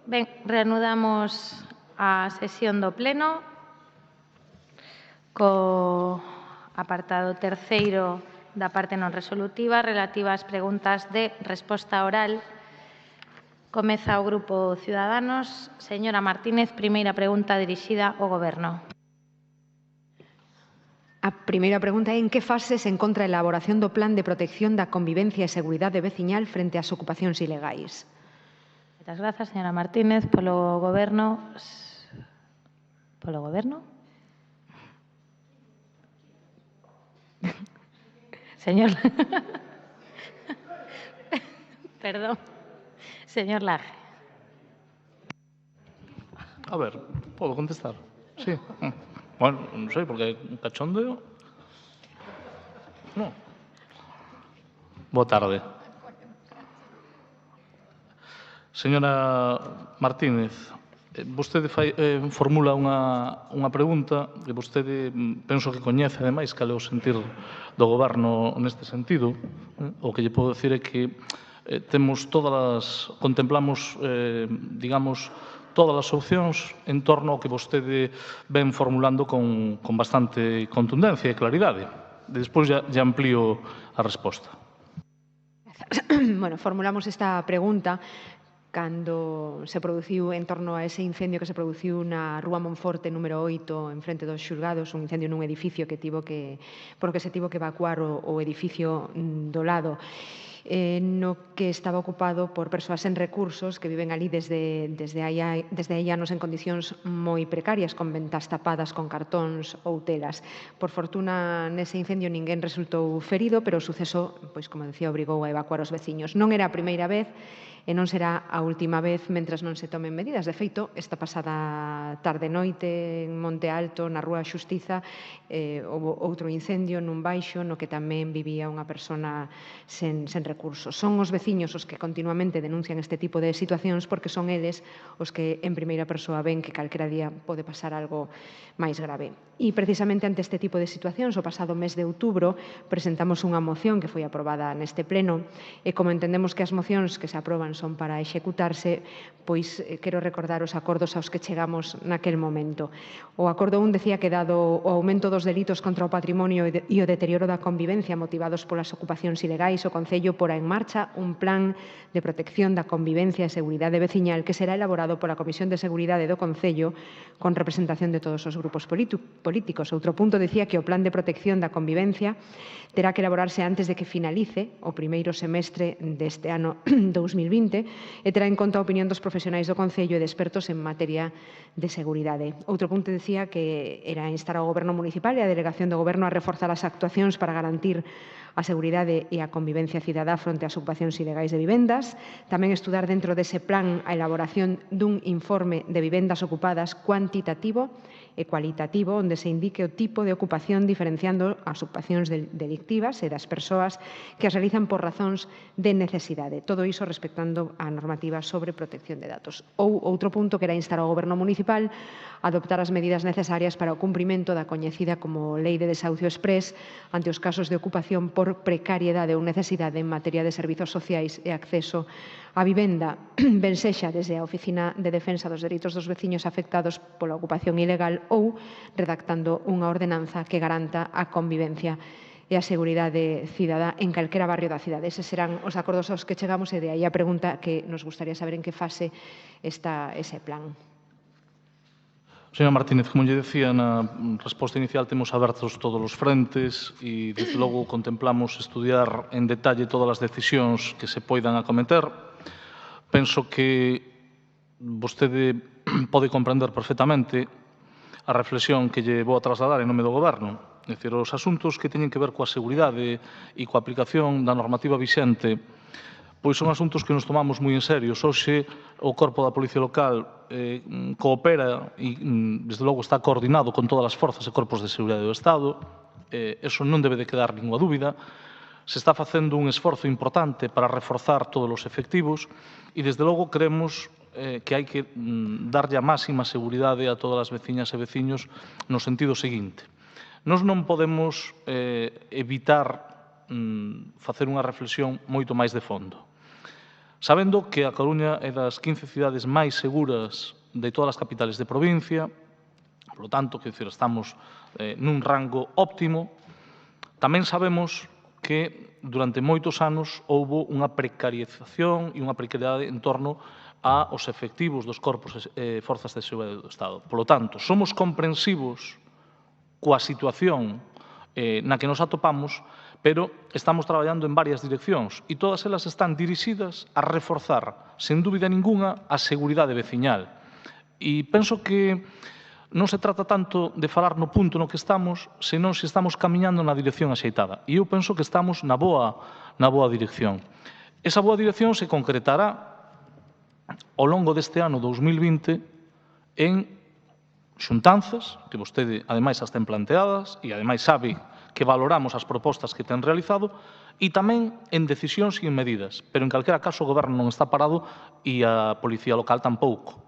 Ben, reanudamos a sesión do Pleno co apartado terceiro da parte non resolutiva relativa ás preguntas de resposta oral. Comeza o Grupo Ciudadanos. Señora Martínez, primeira pregunta dirixida ao Goberno. A primeira pregunta é en que fase se encontra a elaboración do Plan de Protección da Convivencia e Seguridade Veciñal frente ás ocupacións ilegais. Moitas grazas, señora Martínez. Polo Goberno. Polo Goberno? Señor. Perdón. Señor Laje. A ver, podo contestar? Sí. Bueno, non sei, porque un cachondeo. Non. Boa tarde. Señora Martínez, vostede formula unha pregunta e vostede penso que coñece, ademais, cal é o sentir do Goberno neste sentido. O que lle podo dicir é que contemplamos, digamos, todas as opcións en torno ao que vostede ven formulando con bastante contundencia e claridade. Despois ya amplío a resposta. Bueno, formulamos esta pregunta cando se produciu en torno a ese incendio que se produciu na Rúa Monforte número 8 en frente dos xulgados, un incendio nun edificio por que se tivo que evacuar o edificio do lado, no que estaba ocupado por persoas sen recursos que viven ali desde hai anos en condicións moi precarias, con ventas tapadas con cartóns ou telas. Por fortuna, nese incendio ninguén resultou ferido, pero o suceso, pois, como decía, obrigou a evacuar os veciños. Non era a primeira vez e non será a última vez mentras non se tomen medidas. De feito, esta pasada tarde-noite en Monte Alto, na Rúa Xustiza, houve outro incendio nun baixo no que tamén vivía unha persona sen recursos. Son os veciños os que continuamente denuncian este tipo de situacións porque son eles os que en primeira persoa ven que calquera día pode pasar algo máis grave. E precisamente ante este tipo de situacións, o pasado mes de outubro presentamos unha moción que foi aprobada neste pleno e como entendemos que as mocións que se aproban son para executarse, pois quero recordar os acordos aos que chegamos naquel momento. O acordo 1 decía que dado o aumento dos delitos contra o patrimonio e o deterioro da convivencia motivados polas ocupacións ilegais, o Concello porá en marcha un plan de protección da convivencia e seguridade veciñal que será elaborado pola Comisión de Seguridade do Concello con representación de todos os grupos políticos. Outro punto decía que o plan de protección da convivencia terá que elaborarse antes de que finalice o primeiro semestre deste ano 2020 e terá en conta a opinión dos profesionais do Concello e de expertos en materia de seguridade. Outro punto decía que era instar ao Goberno municipal e a Delegación do Goberno a reforzar as actuacións para garantir a seguridade e a convivencia cidadá fronte ás ocupacións ilegais de vivendas. Tamén estudar dentro dese plan a elaboración dun informe de vivendas ocupadas cuantitativo e cualitativo, onde se indique o tipo de ocupación diferenciando as ocupacións delictivas e das persoas que as realizan por razóns de necesidade. Todo iso respectando a normativa sobre protección de datos. Ou outro punto que era instar ao Goberno municipal a adoptar as medidas necesarias para o cumprimento da coñecida como Lei de Desahucio Exprés ante os casos de ocupación por precariedade ou necesidade en materia de servizos sociais e acceso á vivenda, ben sexa desde a Oficina de Defensa dos Dereitos dos Veciños afectados pola ocupación ilegal ou redactando unha ordenanza que garanta a convivencia e a seguridade cidadá en calquera barrio da cidade. Eses serán os acordos aos que chegamos e de aí a pregunta que nos gustaría saber en que fase está ese plan. Señora Martínez, como lle decía na resposta inicial, temos abertos todos os frentes e, desde logo, contemplamos estudiar en detalle todas as decisións que se poidan acometer. Penso que vostede pode comprender perfectamente a reflexión que lle vou a trasladar en nome do Goberno. É dicir, os asuntos que teñen que ver coa seguridade e coa aplicación da normativa vixente pois son asuntos que nos tomamos moi en serio. Hoxe o Corpo da Policía Local coopera e, desde logo, está coordinado con todas as forzas e corpos de seguridade do Estado. Eso non debe de quedar ninguna dúbida. Se está facendo un esforzo importante para reforzar todos os efectivos e, desde logo, creemos que hai que darlle a máxima seguridade a todas as veciñas e veciños no sentido seguinte. Nós non podemos evitar facer unha reflexión moito máis de fondo. Sabendo que a Coruña é das 15 cidades máis seguras de todas as capitales de provincia, por lo tanto, estamos nun rango óptimo. Tamén sabemos que durante moitos anos houbo unha precarización e unha precariedade en torno aos efectivos dos corpos e forzas de seguridade do Estado. Por lo tanto, somos comprensivos coa situación na que nos atopamos, pero estamos traballando en varias direccións e todas elas están dirixidas a reforzar, sen dúbida ninguna, a seguridade veciñal. E penso que non se trata tanto de falar no punto no que estamos, senón se estamos camiñando na dirección axeitada. E eu penso que estamos na boa dirección. Esa boa dirección se concretará ao longo deste ano 2020 en xuntanzas, que vostede, ademais, as ten planteadas e, ademais, sabe que valoramos as propostas que ten realizado, e tamén en decisións e en medidas. Pero, en calquera caso, o Goberno non está parado e a Policía Local tampouco.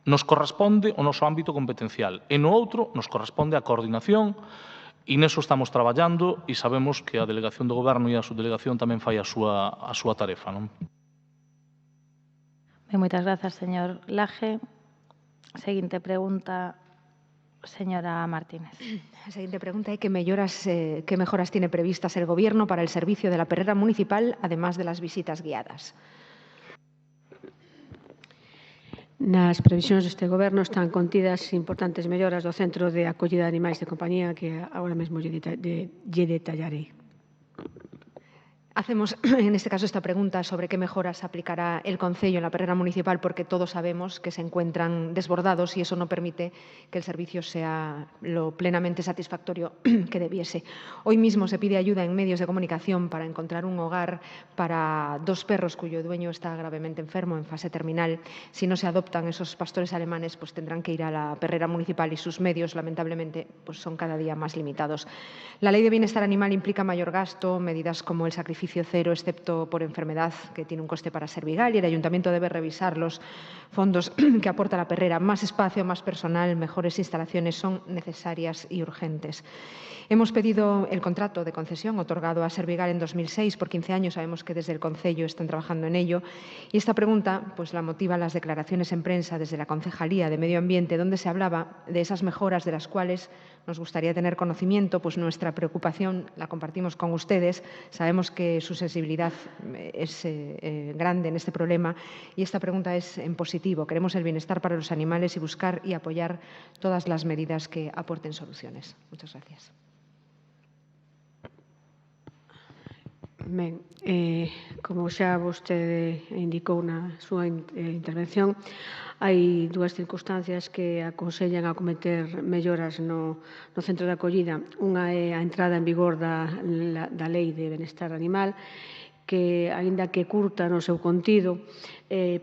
Nos corresponde o noso ámbito competencial e no outro nos corresponde a coordinación e neso estamos traballando e sabemos que a Delegación do Goberno e a Subdelegación tamén fai a súa tarefa. Moitas grazas, señor Laje. Seguinte pregunta, señora Martínez. La siguiente pregunta es ¿qué mejoras tiene previstas el Gobierno para el servicio de la perrera municipal, además de las visitas guiadas? Nas previsións deste Goberno están contidas importantes melloras do Centro de Acollida de Animais de Compañía que agora mesmo lle detallarei. Hacemos, en este caso, esta pregunta sobre qué mejoras aplicará el Concello en la perrera municipal, porque todos sabemos que se encuentran desbordados y eso no permite que el servicio sea lo plenamente satisfactorio que debiese. Hoy mismo se pide ayuda en medios de comunicación para encontrar un hogar para 2 perros cuyo dueño está gravemente enfermo, en fase terminal. Si no se adoptan esos pastores alemanes, pues tendrán que ir a la perrera municipal y sus medios, lamentablemente, pues son cada día más limitados. La Ley de Bienestar Animal implica mayor gasto, medidas como el sacrificio cero, excepto por enfermedad, que tiene un coste para Servigal, y el Ayuntamiento debe revisar los fondos que aporta la perrera. Más espacio, más personal, mejores instalaciones son necesarias y urgentes. Hemos pedido el contrato de concesión otorgado a Servigal en 2006 por 15 años. Sabemos que desde el Concello están trabajando en ello. Y esta pregunta pues, la motivan las declaraciones en prensa desde la Concejalía de Medio Ambiente, donde se hablaba de esas mejoras de las cuales nos gustaría tener conocimiento, pues nuestra preocupación la compartimos con ustedes. Sabemos que su sensibilidad es grande en este problema y esta pregunta es en positivo. Queremos el bienestar para los animales y buscar y apoyar todas las medidas que aporten soluciones. Muchas gracias. Ben, como xa vostede indicou na súa intervención, hai 2 circunstancias que aconsellan a cometer melloras no centro de acollida. Unha é a entrada en vigor da Lei de Benestar Animal, que, aínda que curta no seu contido,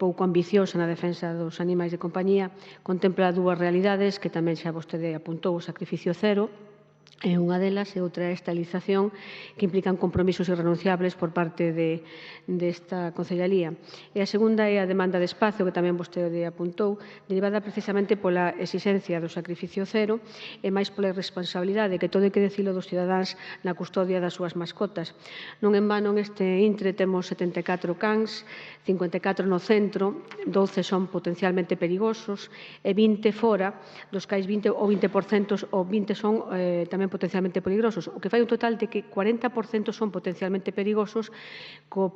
pouco ambiciosa na defensa dos animais de compañía, contempla 2 realidades que tamén xa vostede apuntou, o sacrificio cero, é unha delas e outra é a estalización que implican compromisos irrenunciables por parte desta Concellería. E a segunda é a demanda de espacio, que tamén vostede apuntou, derivada precisamente pola exixencia do sacrificio cero e máis pola irresponsabilidade que todo hai que dicilo dos cidadáns na custodia das súas mascotas. Non en vano, neste intre temos 74 cans, 54 no centro, 12 son potencialmente perigosos e 20 fora, dos cais 20 ou 20% ou 20 son tamén potencialmente peligrosos, o que fai un total de que 40% son potencialmente perigosos, co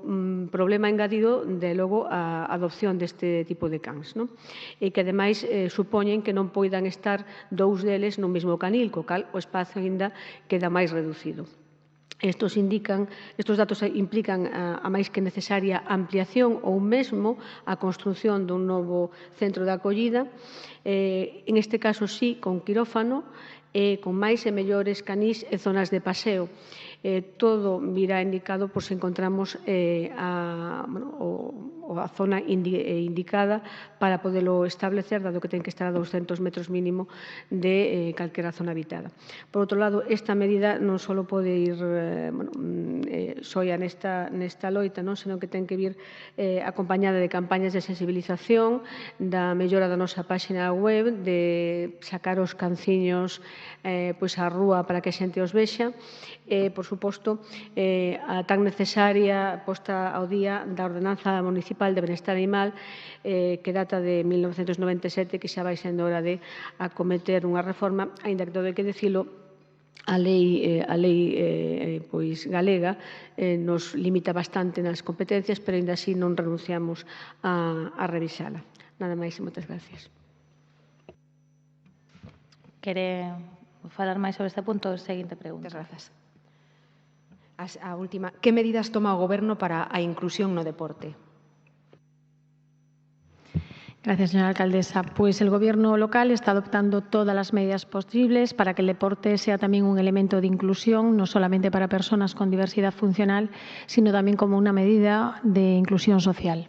problema engadido de logo a adopción deste tipo de cans, e que ademais supoñen que non poidan estar 2 deles no mesmo canil, co cal o espazo aínda queda máis reducido. Estos datos implican a máis que necesaria ampliación ou mesmo a construción dun novo centro de acollida, en este caso sí, con quirófano, con máis e mellores canís e zonas de paseo. Todo virá indicado por se encontramos a zona indicada para podelo establecer, dado que ten que estar a 200 metros mínimo de calquera zona habitada. Por outro lado, esta medida non só pode ir soia nesta loita, senón que ten que vir acompañada de campañas de sensibilización, da mellora da nosa páxina web, de sacar os canciños á rúa para que a xente os vexa, por suposto, a tan necesaria posta ao día da ordenanza municipal Municipal de Benestar Animal que data de 1997, que xa vai sendo hora de acometer unha reforma, aínda que todo hai que dicilo, a lei pois galega nos limita bastante nas competencias, pero ainda así non renunciamos a revisala. Nada máis e moitas gracias. Quere falar máis sobre este punto? Seguinte pregunta. Moitas grazas. A última, que medidas toma o Goberno para a inclusión no deporte? Gracias, señora alcaldesa. Pues el Gobierno local está adoptando todas las medidas posibles para que el deporte sea también un elemento de inclusión, no solamente para personas con diversidad funcional, sino también como una medida de inclusión social.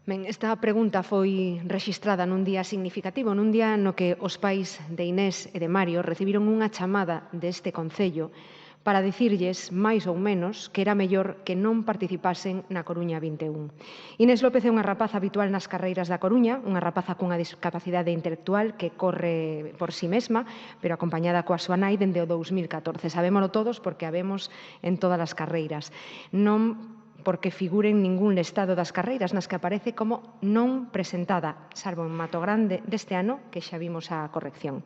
Ben, esta pregunta foi rexistrada nun día significativo, nun día no que os pais de Inés e de Mario recibiron unha chamada deste Concello para dicirlles, máis ou menos, que era mellor que non participasen na Coruña 21. Inés López é unha rapaza habitual nas carreiras da Coruña, unha rapaza cunha discapacidade intelectual que corre por si mesma, pero acompañada coa súa nai dende o 2014. Sabémolo todos porque a vemos en todas as carreiras. Non porque figure en ningún listado das carreiras nas que aparece como non presentada, salvo en Mato Grande deste ano, que xa vimos a corrección.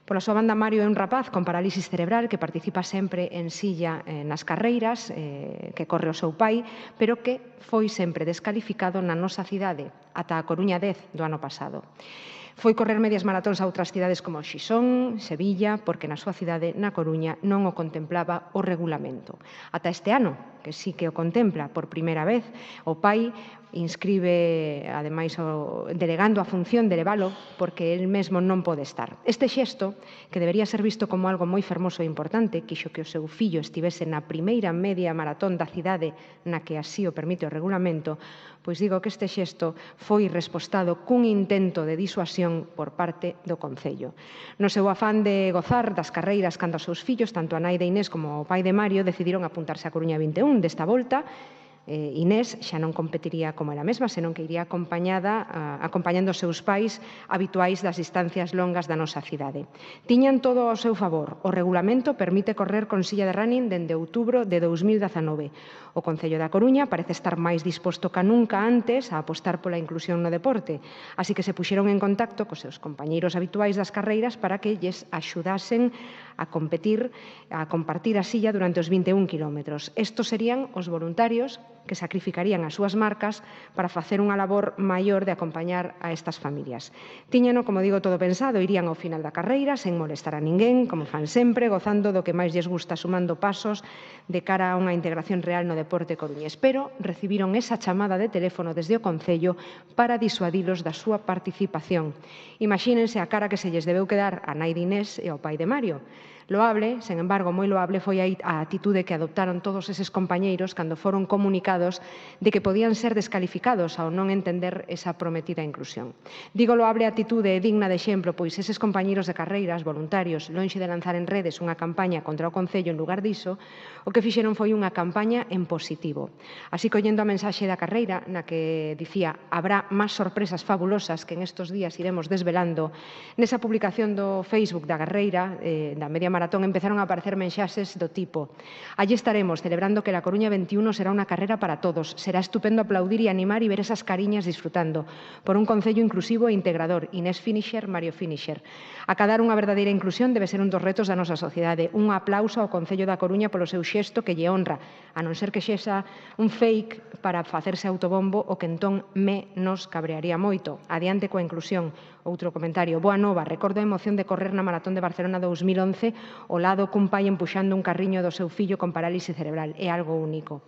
Pola súa banda, Mario é un rapaz con parálisis cerebral que participa sempre en silla nas carreiras, que corre o seu pai, pero que foi sempre descalificado na nosa cidade, ata a Coruña 10 do ano pasado. Foi correr medias maratóns a outras cidades como Xixón, Sevilla, porque na súa cidade, na Coruña, non o contemplaba o regulamento. Ata este ano, que sí que o contempla por primeira vez, o pai inscribe, ademais, delegando a función de levalo porque el mesmo non pode estar. Este xesto, que debería ser visto como algo moi fermoso e importante, quixo que o seu fillo estivese na primeira media maratón da cidade na que así o permite o regulamento, pois digo que este xesto foi respostado cun intento de disuasión por parte do Concello. No seu afán de gozar das carreiras cando os seus fillos, tanto a nai de Inés como o pai de Mario, decidiron apuntarse á Coruña 21. Desta volta, Inés xa non competiría como ela mesma, senón que iría acompañando os seus pais habituais das distancias longas da nosa cidade. Tiñan todo ao seu favor. O regulamento permite correr con silla de running dende outubro de 2019. O Concello da Coruña parece estar máis disposto ca nunca antes a apostar pola inclusión no deporte, así que se puxeron en contacto cos seus compañeiros habituais das carreiras para que lles axudasen a competir, a compartir a silla durante os 21 kilómetros. Estos serían os voluntarios que sacrificarían as súas marcas para facer unha labor maior de acompañar a estas familias. Tíñano, como digo, todo pensado, irían ao final da carreira, sen molestar a ninguén, como fan sempre, gozando do que máis lles gusta, sumando pasos de cara a unha integración real no deporte coruñés. Pero recibiron esa chamada de teléfono desde o Concello para disuadilos da súa participación. Imagínense a cara que se lles debeu quedar a nai de Inés e ao pai de Mario. Loable, sen embargo, moi loable foi a atitude que adoptaron todos eses compañeiros cando foron comunicados de que podían ser descalificados ao non entender esa prometida inclusión. Digo loable a atitude digna de exemplo, pois eses compañeiros de carreiras voluntarios, lonxe de lanzar en redes unha campaña contra o Concello en lugar diso, o que fixeron foi unha campaña en positivo. Así, collendo a mensaxe da carreira, na que dicía habrá máis sorpresas fabulosas que en estos días iremos desvelando, nesa publicación do Facebook da carreira, da media maratón, empezaron a aparecer mensaxes do tipo: allí estaremos celebrando que la Coruña 21 será unha carrera para todos. Será estupendo aplaudir e animar e ver esas cariñas disfrutando por un Concello inclusivo e integrador. Inés Finisher, Mario Finisher. Acadar unha verdadeira inclusión debe ser un dos retos da nosa sociedade. Un aplauso ao Concello da Coruña polo seu xesto que lle honra, a non ser que sexa un fake para facerse autobombo, o que entón nos cabrearía moito. Adiante coa inclusión. Outro comentario. Boa nova, recordo a emoción de correr na Maratón de Barcelona 2011 ao lado cun pai empuxando un carriño do seu fillo con parálise cerebral. É algo único.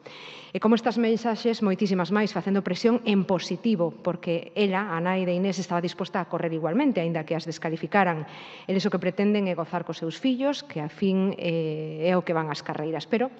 E como estas mensaxes, moitísimas máis, facendo presión en positivo, porque ela, a nai de Inés, estaba disposta a correr igualmente, aínda que as descalificaran. Eles o que pretenden é gozar cos seus fillos, que a fin é o que van as carreiras. Pero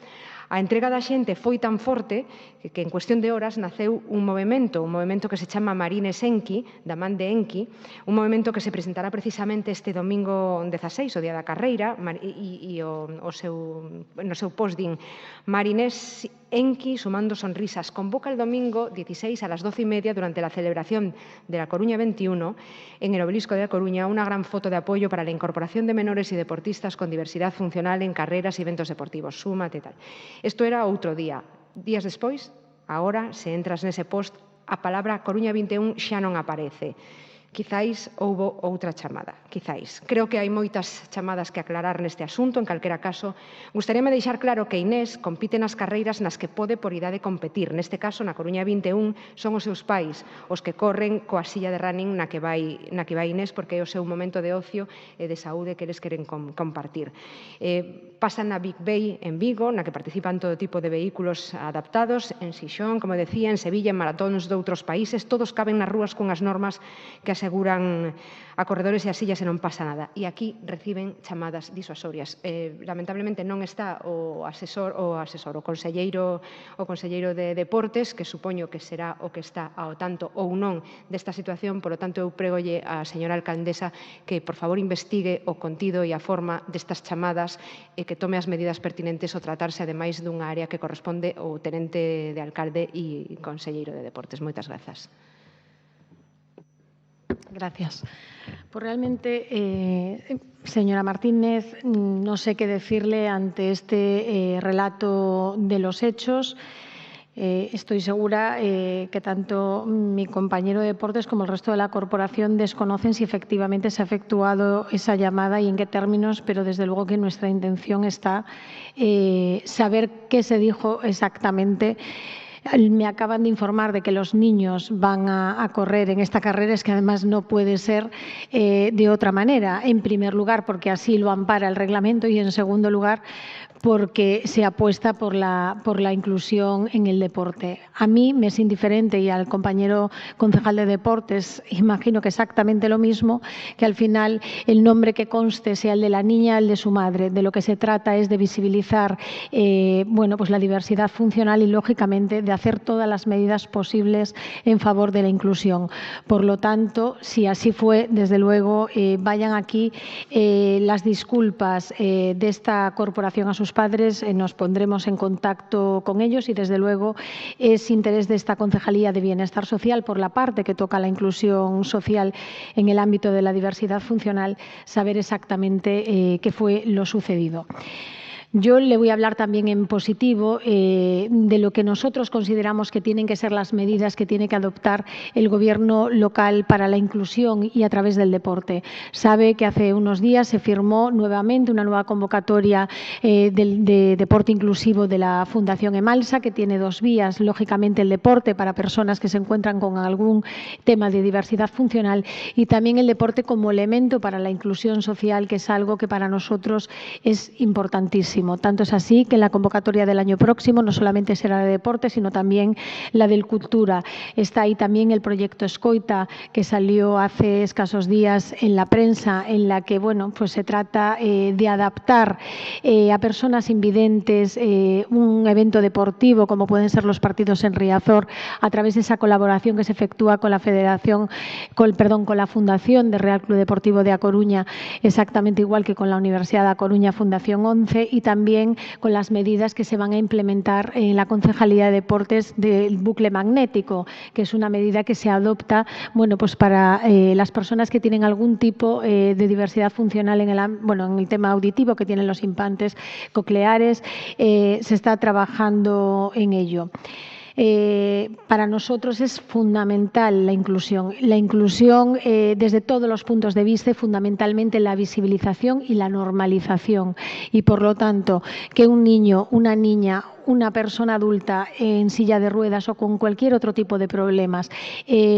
a entrega da xente foi tan forte que en cuestión de horas naceu un movimento que se chama Marines Enki, da man de Enki, un movimento que se presentará precisamente este domingo 16, o día da carreira, e no seu post din Marines Enki sumando sonrisas. Convoca el domingo 16 a las 12:30 durante la celebración de la Coruña 21 en el Obelisco de La Coruña una gran foto de apoyo para la incorporación de menores y deportistas con diversidad funcional en carreras y eventos deportivos. Súmate tal. Isto era outro día. Días despois, Agora, se entras nese post, a palabra Coruña 21 xa non aparece. Quizáis houbo outra chamada, quizáis. Creo que hai moitas chamadas que aclarar neste asunto, en calquera caso. Gustaríame deixar claro que Inés compite nas carreiras nas que pode por idade competir. Neste caso, na Coruña 21, son os seus pais os que corren coa silla de running na que vai Inés, porque é o seu momento de ocio e de saúde que eles queren compartir. Pasan na Big Bay en Vigo, na que participan todo tipo de vehículos adaptados, en Xixón, como decía, en Sevilla, en maratóns de outros países, todos caben nas rúas cunhas normas que aseguran a corredores e a sillas e non pasa nada. E aquí reciben chamadas disuasorias. Lamentablemente non está o conselleiro de Deportes, que supoño que será o que está ao tanto ou non desta situación, polo tanto eu pregolle á señora alcaldesa que por favor investigue o contido e a forma destas chamadas e que tome as medidas pertinentes ao tratarse ademais dunha área que corresponde ao tenente de alcalde e conselleiro de Deportes. Moitas grazas. Gracias. Pues realmente, señora Martínez, no sé qué decirle ante este relato de los hechos. Estoy segura que tanto mi compañero de deportes como el resto de la corporación desconocen si efectivamente se ha efectuado esa llamada y en qué términos, pero desde luego que nuestra intención está saber qué se dijo exactamente. Me acaban de informar de que los niños van a correr en esta carrera, es que además no puede ser de otra manera. En primer lugar, porque así lo ampara el reglamento y en segundo lugar, porque se apuesta por la inclusión en el deporte. A mí me es indiferente y al compañero concejal de deportes imagino que exactamente lo mismo, que al final el nombre que conste sea el de la niña, el de su madre. De lo que se trata es de visibilizar pues la diversidad funcional y, lógicamente, de hacer todas las medidas posibles en favor de la inclusión. Por lo tanto, si así fue, desde luego, vayan aquí las disculpas de esta corporación a sus padres, nos pondremos en contacto con ellos y, desde luego, es interés de esta Concejalía de Bienestar Social, por la parte que toca la inclusión social en el ámbito de la diversidad funcional, saber exactamente qué fue lo sucedido. Yo le voy a hablar también en positivo de lo que nosotros consideramos que tienen que ser las medidas que tiene que adoptar el Gobierno local para la inclusión y a través del deporte. Sabe que hace unos días se firmó nuevamente una nueva convocatoria de deporte inclusivo de la Fundación Emalsa, que tiene dos vías, lógicamente el deporte para personas que se encuentran con algún tema de diversidad funcional y también el deporte como elemento para la inclusión social, que es algo que para nosotros es importantísimo. Tanto es así que en la convocatoria del año próximo no solamente será la de deporte, sino también la de cultura. Está ahí también el proyecto Escoita, que salió hace escasos días en la prensa, en la que pues se trata de adaptar a personas invidentes un evento deportivo, como pueden ser los partidos en Riazor, a través de esa colaboración que se efectúa con la con la Fundación de Real Club Deportivo de A Coruña, exactamente igual que con la Universidad de A Coruña Fundación 11, y también con las medidas que se van a implementar en la Concejalía de Deportes del bucle magnético, que es una medida que se adopta pues para las personas que tienen algún tipo de diversidad funcional en el tema auditivo que tienen los implantes cocleares. Se está trabajando en ello. Para nosotros es fundamental la inclusión desde todos los puntos de vista y fundamentalmente la visibilización y la normalización. Y, por lo tanto, que un niño, una niña, una persona adulta en silla de ruedas o con cualquier otro tipo de problemas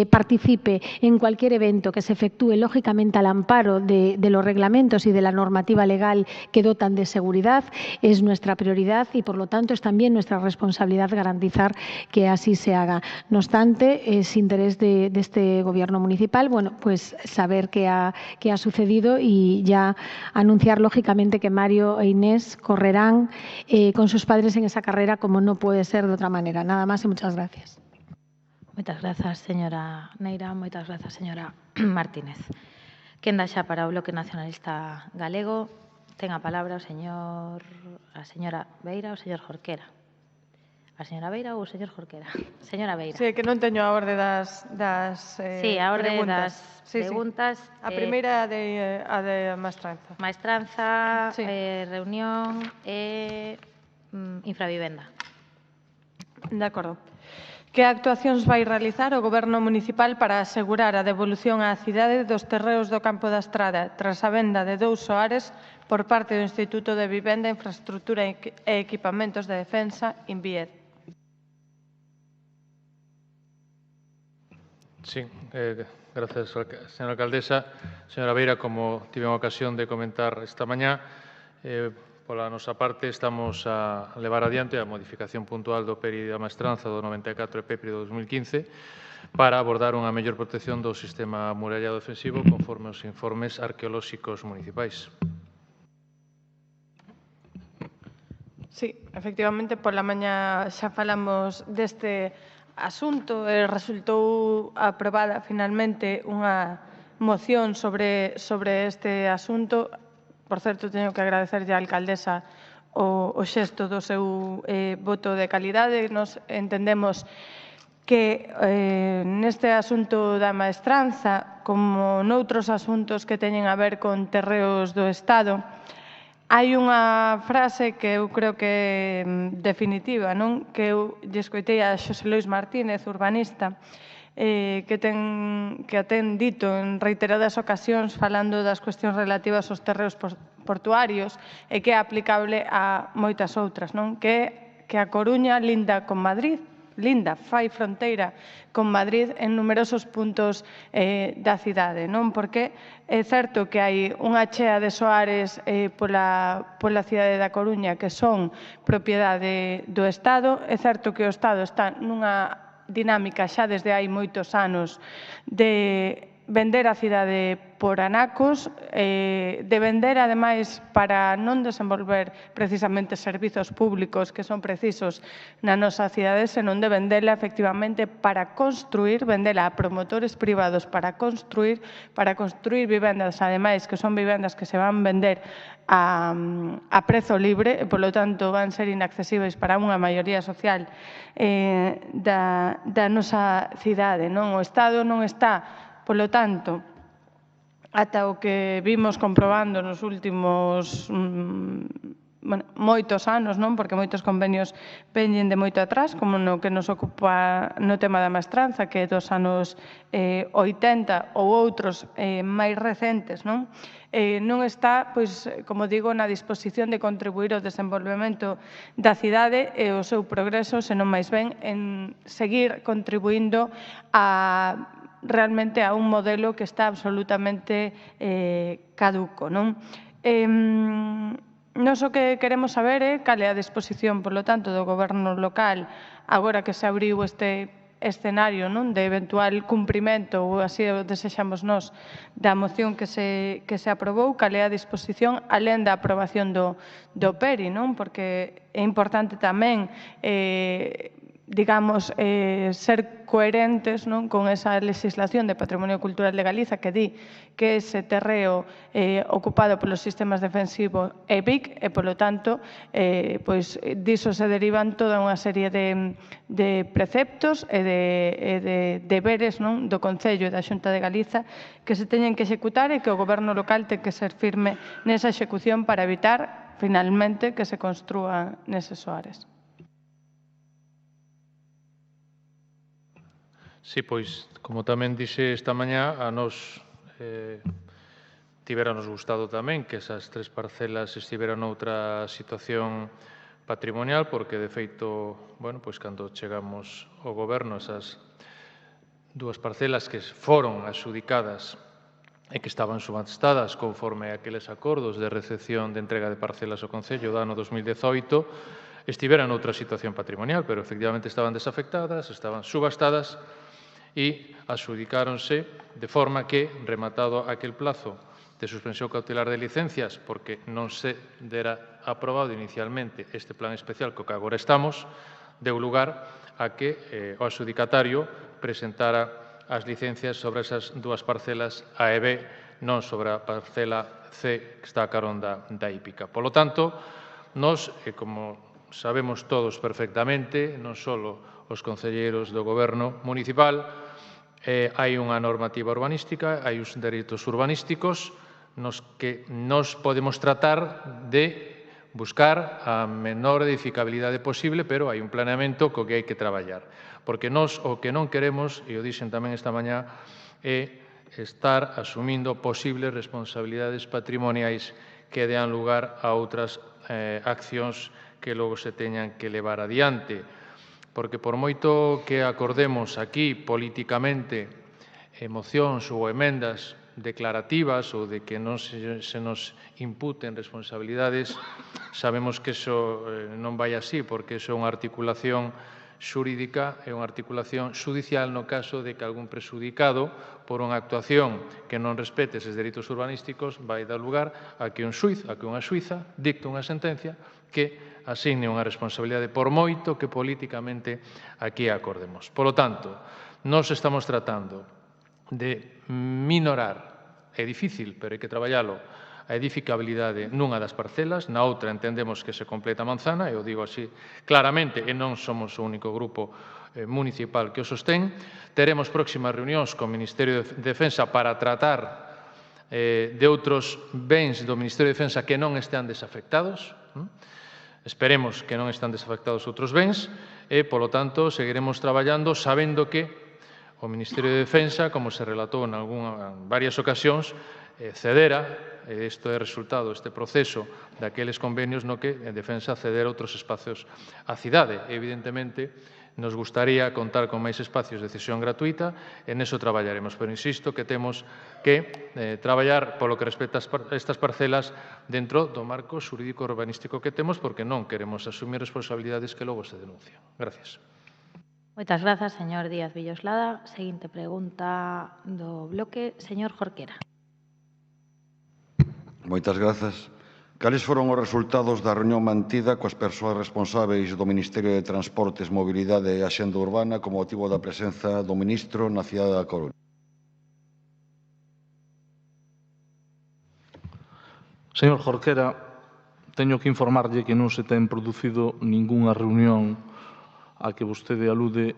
participe en cualquier evento que se efectúe, lógicamente al amparo de los reglamentos y de la normativa legal que dotan de seguridad, es nuestra prioridad y, por lo tanto, es también nuestra responsabilidad garantizar que así se haga. No obstante, es interés de este Gobierno municipal pues saber qué ha sucedido y ya anunciar, lógicamente, que Mario e Inés correrán con sus padres en esa carrera, como no puede ser de otra manera. Nada más y muchas gracias. Muchas gracias, señora Neira. Muchas gracias, señora Martínez. Quen dá xa para o Bloque Nacionalista Galego? Ten a palabra a señora Beira ou o señor Jorquera. A señora Beira ou o señor Jorquera? Señora Beira. Sí, que non teño a orde das sí, a orde preguntas. das preguntas. A primeira a de maestranza. Maestranza, sí. Reunión e infravivenda. De acordo. Que actuacións vai realizar o Goberno municipal para asegurar a devolución á cidade dos terreos do Campo da Estrada tras a venda de 2 soares por parte do Instituto de Vivenda, Infraestructura e Equipamentos de Defensa, INVIED? Sí, gracias, señora alcaldesa. Señora Beira, como tive a ocasión de comentar esta mañá, pola nosa parte estamos a levar adiante a modificación puntual do PERI da Maestranza do 94 e PEPRI do 2015 para abordar unha mellor protección do sistema murallado defensivo conforme aos informes arqueolóxicos municipais. Sí, efectivamente, pola mañá xa falamos deste asunto e resultou aprobada finalmente unha moción sobre este asunto. Por certo, teño que agradecerlle á alcaldesa o xesto do seu voto de calidade. Nos entendemos que neste asunto da maestranza, como noutros asuntos que teñen a ver con terreos do Estado, hai unha frase que eu creo que é definitiva, non? Que eu lle escoitei a Xosé Luis Martínez, urbanista, que a ten dito en reiteradas ocasións falando das cuestións relativas aos terreos portuarios e que é aplicable a moitas outras, non? Que a Coruña linda con Madrid, fai fronteira con Madrid en numerosos puntos da cidade, non? Porque é certo que hai unha chea de soares pola cidade da Coruña que son propiedade do Estado, é certo que o Estado está nunha dinámica xa desde hai moitos anos de vender a cidade por anacos, de vender, ademais, para non desenvolver precisamente servizos públicos que son precisos na nosa cidade, senón de vendela efectivamente para construir, vendela a promotores privados para construir vivendas, ademais, que son vivendas que se van vender a prezo libre e, polo tanto, van ser inaccesíveis para unha maioría social da nosa cidade. O Estado non está, polo tanto, ata o que vimos comprobando nos últimos moitos anos, porque moitos convenios veñen de moito atrás, como no que nos ocupa no tema da maestranza, que é dos anos 80 ou outros máis recentes, non está, como digo, na disposición de contribuir ao desenvolvemento da cidade e o seu progreso, senón máis ben en seguir contribuindo realmente a un modelo que está absolutamente caduco. Nós o que queremos saber é cal é a disposición, por lo tanto, do Goberno local, agora que se abriu este escenario de eventual cumprimento, ou así o desexamos nós, da moción que se aprobou, cal é a disposición, alén da aprobación do PERI, porque é importante tamén digamos, ser coherentes con esa legislación de Patrimonio Cultural de Galiza que di que ese terreo ocupado polos sistemas defensivos é BIC e, polo tanto, diso se derivan toda unha serie de preceptos e de deberes do Concello e da Xunta de Galiza que se teñen que executar e que o Goberno local ten que ser firme nesa execución para evitar, finalmente, que se construan neses soares. Sí, pois, como tamén dixe esta mañá, a nos tivéranos gustado tamén que esas 3 parcelas estiveran noutra situación patrimonial, porque, de feito, cando chegamos ao goberno, esas 2 parcelas que foron adxudicadas e que estaban substadas conforme a aqueles acordos de recepción de entrega de parcelas ao Concello do ano 2018, estiveran noutra situación patrimonial, pero, efectivamente, estaban desafectadas, estaban subastadas e adxudicáronse de forma que, rematado aquel plazo de suspensión cautelar de licencias, porque non se dera aprobado inicialmente este plan especial co que agora estamos, deu lugar a que o adxudicatario presentara as licencias sobre esas 2 parcelas A e B, non sobre a parcela C que está a carón da hípica. Polo tanto, nós, como sabemos todos perfectamente, non só os concelleiros do Goberno municipal, hai unha normativa urbanística, hai uns dereitos urbanísticos nos que nos podemos tratar de buscar a menor edificabilidade posible, pero hai un planeamento co que hai que traballar. Porque nós o que non queremos, e o dixen tamén esta mañá, é estar asumindo posibles responsabilidades patrimoniais que dean lugar a outras accións que logo se teñan que levar adiante. Porque por moito que acordemos aquí políticamente mocións ou emendas declarativas ou de que non se nos imputen responsabilidades, sabemos que iso non vai así, porque iso é unha articulación xurídica e unha articulación xudicial no caso de que algún presudicado por unha actuación que non respete eses dereitos urbanísticos vai dar lugar a que un xuiz, a que unha xuiza dicte unha sentencia que asigne unha responsabilidade por moito que políticamente aquí acordemos. Por lo tanto, nós estamos tratando de minorar, é difícil, pero hai que traballalo, a edificabilidade nunha das parcelas, na outra entendemos que se completa a manzana, e o digo así claramente, e non somos o único grupo municipal que o sostén. Teremos próximas reunións co Ministerio de Defensa para tratar de outros bens do Ministerio de Defensa que non estean desafectados. Esperemos que non están desafectados outros bens e, polo tanto, seguiremos traballando sabendo que o Ministerio de Defensa, como se relatou en varias ocasións, cedera, isto é resultado, este proceso daqueles convenios no que en Defensa cedera outros espacios á cidade. Evidentemente, nos gustaría contar con máis espacios de cesión gratuita, e neso traballaremos. Pero insisto que temos que traballar polo que respecta a estas parcelas dentro do marco xurídico urbanístico que temos, porque non queremos asumir responsabilidades que logo se denuncian. Gracias. Moitas grazas, señor Díaz Villoslada. Seguinte pregunta do bloque, señor Jorquera. Moitas grazas. Cales foron os resultados da reunión mantida coas persoas responsáveis do Ministerio de Transportes, Mobilidade e Axenda Urbana con motivo da presenza do ministro na cidade da Coruña? Señor Jorquera, teño que informarlle que non se ten producido ningunha reunión a que vostede alude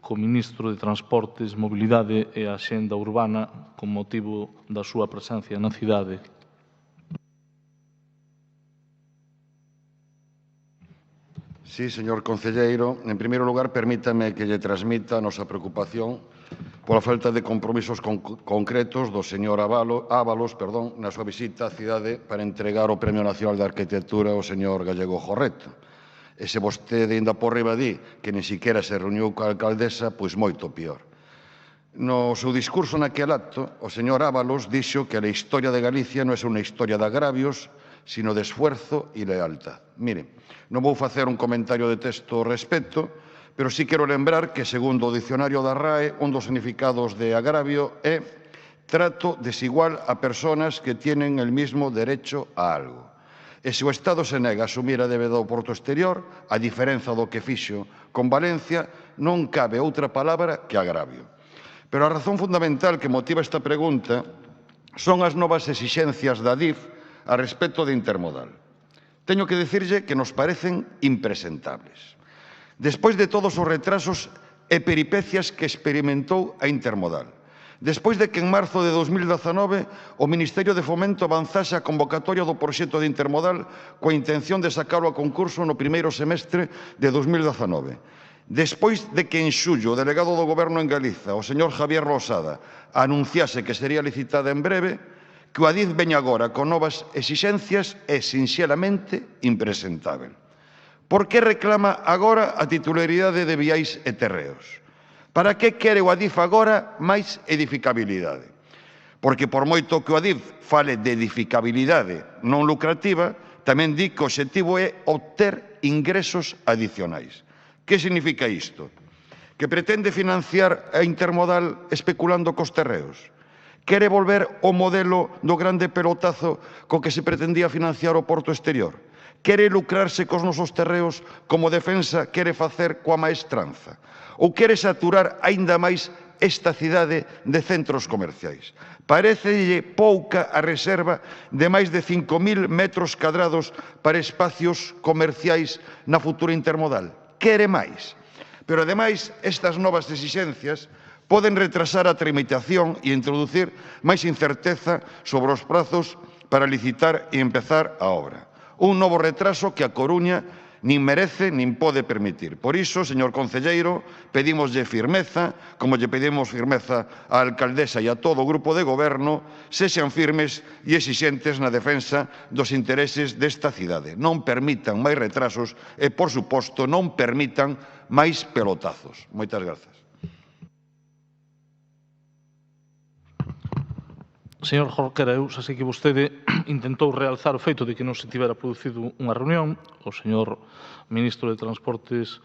co ministro de Transportes, Mobilidade e Axenda Urbana con motivo da súa presencia na cidade. Sí, señor concelleiro. En primeiro lugar, permítame que lle transmita a nosa preocupación pola falta de compromisos concretos do señor Ábalos na súa visita á cidade para entregar o Premio Nacional de Arquitectura ao señor Gallego Jorreto. E se vostede ainda por riba di que nin siquiera se reuniu coa alcaldesa, pois moito pior. No seu discurso naquel acto, o señor Ábalos dixo que a historia de Galicia non é unha historia de agravios, sino de esfuerzo e lealtad. Mire, non vou facer un comentario de texto ao respecto, pero sí quero lembrar que, segundo o dicionario da RAE, un dos significados de agravio é trato desigual a persoas que tienen el mismo derecho a algo. E se o Estado se nega a asumir a débeda do porto exterior, a diferenza do que fixo con Valencia, non cabe outra palabra que agravio. Pero a razón fundamental que motiva esta pregunta son as novas exixencias da DIF a respecto de Intermodal. Teño que dicirlle que nos parecen impresentables. Despois de todos os retrasos e peripecias que experimentou a Intermodal, despois de que en marzo de 2019 o Ministerio de Fomento avanzase a convocatoria do proxecto de Intermodal coa intención de sacarlo a concurso no primeiro semestre de 2019, despois de que en xullo o delegado do Goberno en Galiza, o señor Javier Losada, anunciase que sería licitada en breve, que o Adif veña agora con novas exixencias é sinxelamente impresentável. Por que reclama agora a titularidade de viais e terreos? Para que quere o Adif agora máis edificabilidade? Porque por moito que o Adif fale de edificabilidade non lucrativa, tamén di que o obxectivo é obter ingresos adicionais. Que significa isto? Que pretende financiar a Intermodal especulando cos terreos? Quere volver ao modelo do grande pelotazo co que se pretendía financiar o porto exterior? Quere lucrarse cos nosos terreos como Defensa quere facer coa maestranza? Ou quere saturar aínda máis esta cidade de centros comerciais? Parécelle pouca a reserva de máis de 5.000 metros cadrados para espacios comerciais na futura Intermodal? Quere máis? Pero, ademais, estas novas exixencias poden retrasar a tramitación e introducir máis incerteza sobre os prazos para licitar e empezar a obra. Un novo retraso que a Coruña nin merece nin pode permitir. Por iso, señor concelleiro, pedímoslle firmeza, como lle pedimos firmeza á alcaldesa e a todo o grupo de goberno, sexan firmes e exixentes na defensa dos intereses desta cidade. Non permitan máis retrasos e, por suposto, non permitan máis pelotazos. Moitas grazas. Señor Jorquera, eu xa sei que vostede intentou realzar o feito de que non se tivera producido unha reunión. O señor ministro de Transportes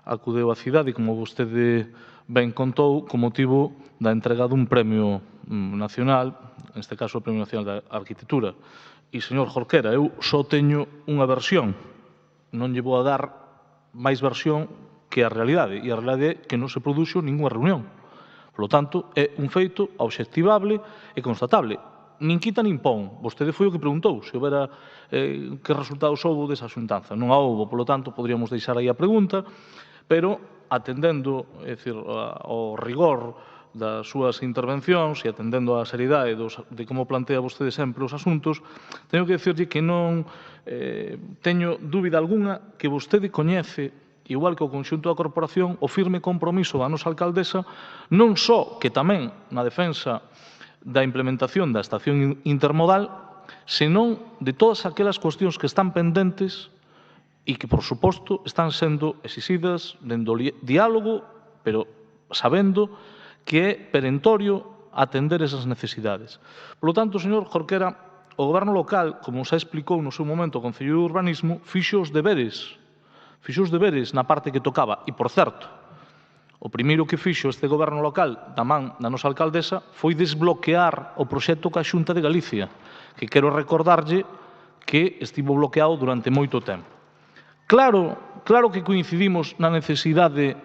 acudeu á cidade, como vostede ben contou, con motivo da entrega dun premio nacional, neste caso o Premio Nacional da Arquitectura. E, señor Jorquera, eu só teño unha versión. Non lle vou a dar máis versión que a realidade. E a realidade é que non se produxo ninguna reunión. Por lo tanto, é un feito obxectivable e constatable. Nin quita nin pon. Vostede foi o que preguntou se houbera que resultados houbo desa xuntanza. Non a houbo, por lo tanto, poderíamos deixar aí a pregunta, pero atendendo ao rigor das súas intervencións e atendendo á seriedade de como plantea vostede sempre os asuntos, teño que dicirlle que non teño dúbida algunha que vostede coñece, igual que o conxunto da corporación, o firme compromiso da nosa alcaldesa, non só que tamén na defensa da implementación da estación intermodal, senón de todas aquelas cuestións que están pendentes e que, por suposto, están sendo exixidas dentro do diálogo, pero sabendo que é perentorio atender esas necesidades. Por lo tanto, señor Jorquera, o Goberno local, como xa explicou no seu momento o Concello de Urbanismo, fixo os deberes na parte que tocaba. E, por certo, o primeiro que fixo este goberno local da man da nosa alcaldesa foi desbloquear o proxecto coa Xunta de Galicia, que quero recordarlle que estivo bloqueado durante moito tempo. Claro que coincidimos na necesidade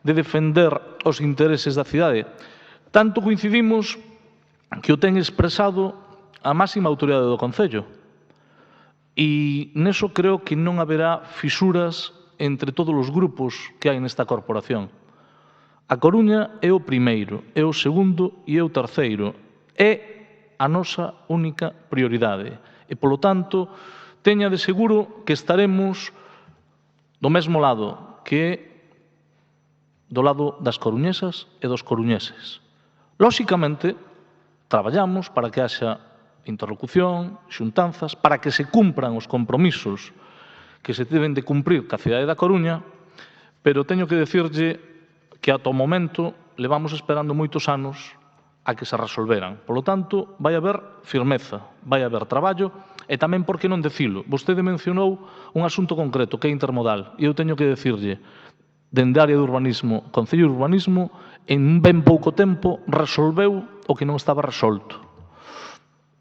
de defender os intereses da cidade. Tanto coincidimos que o ten expresado a máxima autoridade do Concello. E neso creo que non haberá fisuras entre todos os grupos que hai nesta corporación. A Coruña é o primeiro, é o segundo e é o terceiro. É a nosa única prioridade. E, polo tanto, teña de seguro que estaremos do mesmo lado, que é do lado das coruñesas e dos coruñeses. Lóxicamente, traballamos para que haxa interlocución, xuntanzas, para que se cumpran os compromisos que se deben de cumprir ca cidade da Coruña, pero teño que dicirlle que ata o momento levamos esperando moitos anos a que se resolveran. Por lo tanto, vai haber firmeza, vai haber traballo e tamén, por que non dicilo? Vostede mencionou un asunto concreto que é intermodal e eu teño que dicirlle, dende a área de urbanismo, Concello de Urbanismo, en ben pouco tempo resolveu o que non estaba resolto.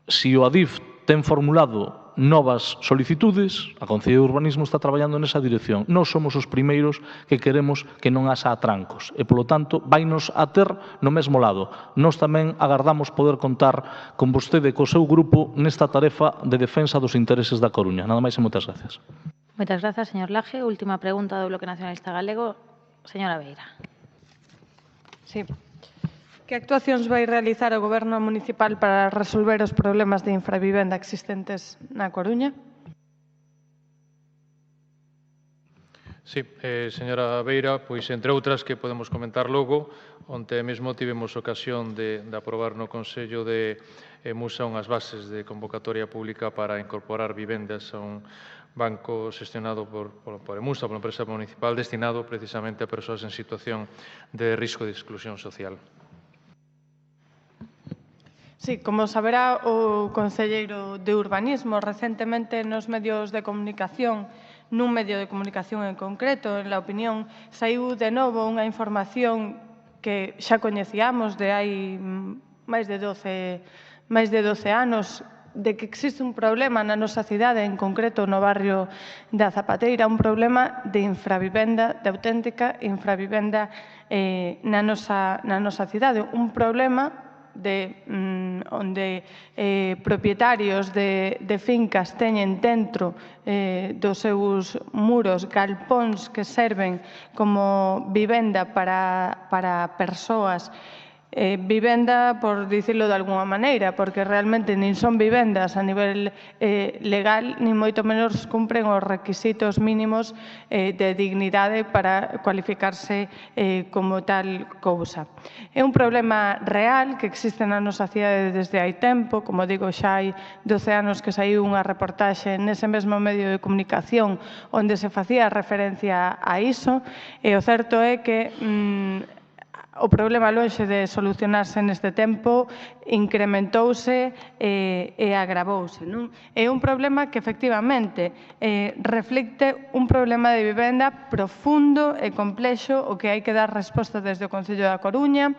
Se o ADIF ten formulado novas solicitudes, a Concello de Urbanismo está traballando nesa dirección. Nós somos os primeiros que queremos que non haxa atrancos e, polo tanto, vainos a ter no mesmo lado. Nós tamén agardamos poder contar con vostede e co seu grupo nesta tarefa de defensa dos intereses da Coruña. Nada máis e moitas gracias. Moitas grazas, señor Laje. Última pregunta do Bloque Nacionalista Galego. Señora Beira. Sí. Que actuacións vai realizar o Goberno municipal para resolver os problemas de infravivenda existentes na Coruña? Sí, señora Beira, pois entre outras que podemos comentar logo, onte mesmo tivemos ocasión de aprobar no Consello de Musa unhas bases de convocatoria pública para incorporar vivendas a un banco xestionado por Emusa, pola empresa municipal, destinado precisamente a persoas en situación de risco de exclusión social. Sí, como saberá o concelleiro de Urbanismo, recentemente nos medios de comunicación, nun medio de comunicación en concreto, en La Opinión, saiu de novo unha información que xa coñecíamos de hai máis de 12 anos, de que existe un problema na nosa cidade, en concreto no barrio da Zapateira, un problema de infravivenda, de auténtica infravivenda na nosa cidade, un problema onde propietarios de fincas teñen dentro dos seus muros galpóns que serven como vivenda para persoas vivenda, por dicirlo de alguna maneira, porque realmente nin son vivendas a nivel legal, nin moito menos cumpren os requisitos mínimos de dignidade para cualificarse como tal cousa. É un problema real que existe na nosa cidade desde hai tempo, como digo, xa hai 12 anos que saiu unha reportaxe nese mesmo medio de comunicación onde se facía referencia a iso, e o certo é que o problema, lonxe de solucionarse neste tempo, incrementouse e agravouse. É un problema que, efectivamente, reflicte un problema de vivenda profundo e complexo o que hai que dar resposta desde o Concello da Coruña.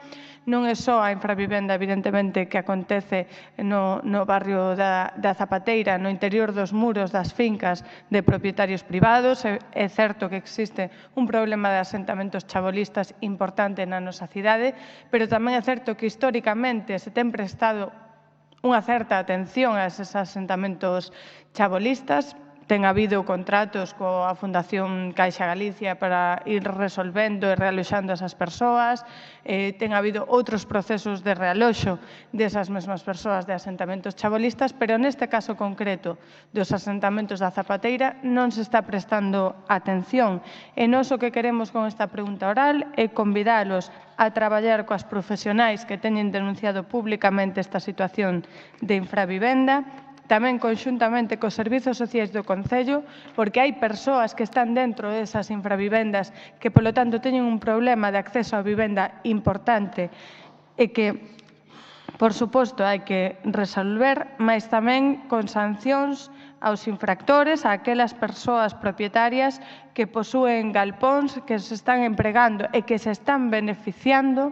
Non é só a infravivenda, evidentemente, que acontece no barrio da Zapateira, no interior dos muros das fincas de propietarios privados. É certo que existe un problema de asentamentos chabolistas importante na nosa cidade, pero tamén é certo que históricamente se ten prestado unha certa atención a eses asentamentos chabolistas. Ten habido contratos coa Fundación Caixa Galicia para ir resolvendo e realoxando esas persoas. Ten habido outros procesos de realoxo desas mesmas persoas de asentamentos chabolistas, pero neste caso concreto dos asentamentos da Zapateira non se está prestando atención. E nós o que queremos con esta pregunta oral é convidalos a traballar coas profesionais que teñen denunciado públicamente esta situación de infravivenda, tamén conxuntamente cos servizos sociais do Concello, porque hai persoas que están dentro desas infravivendas que, polo tanto, teñen un problema de acceso á vivenda importante e que, por suposto, hai que resolver, mas tamén con sancións aos infractores, a aquelas persoas propietarias que posúen galpóns que se están empregando e que se están beneficiando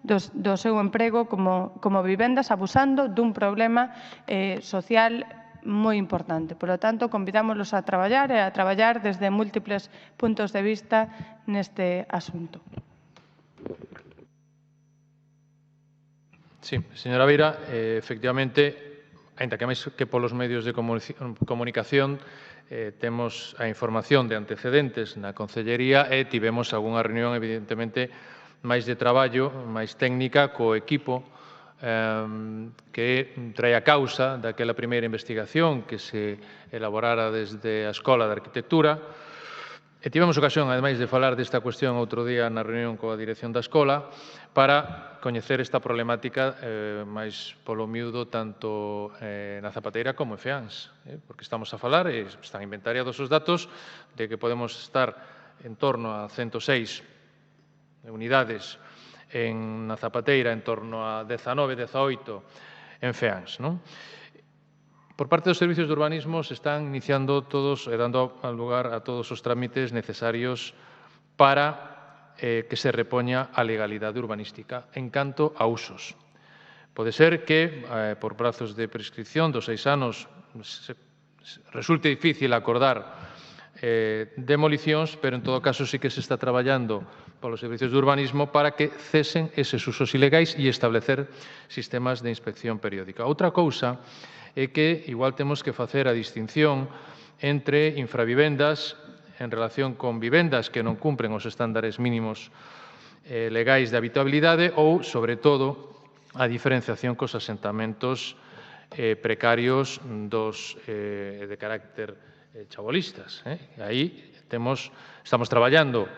do seu emprego como vivendas, abusando dun problema social moi importante. Por lo tanto, convidámoslos a traballar e a traballar desde múltiples puntos de vista neste asunto. Sí, señora Vieira, efectivamente, ainda que máis que polos medios de comunicación, temos a información de antecedentes na Concellería e tivemos algunha reunión, evidentemente, máis de traballo, máis técnica, co equipo que trae a causa daquela primeira investigación que se elaborara desde a Escola de Arquitectura. E tivemos ocasión, ademais de falar desta cuestión outro día na reunión coa dirección da escola, para coñecer esta problemática máis polo miúdo tanto na Zapateira como en Feáns, porque estamos a falar, e están inventariados os datos, de que podemos estar en torno a 106 unidades na Zapateira, en torno a 19, 18 en Feáns. Por parte dos servicios de urbanismo se están iniciando todos e dando lugar a todos os trámites necesarios para que se repoña a legalidade urbanística en canto a usos. Pode ser que, por prazos de prescripción dos 6 anos, resulte difícil acordar demolicións, pero en todo caso sí que se está traballando polos servicios de urbanismo para que cesen eses usos ilegais e establecer sistemas de inspección periódica. Outra cousa é que igual temos que facer a distinción entre infravivendas en relación con vivendas que non cumpren os estándares mínimos legais de habitabilidade ou, sobre todo, a diferenciación cos asentamentos precarios dos de carácter chabolistas. Aí estamos traballando,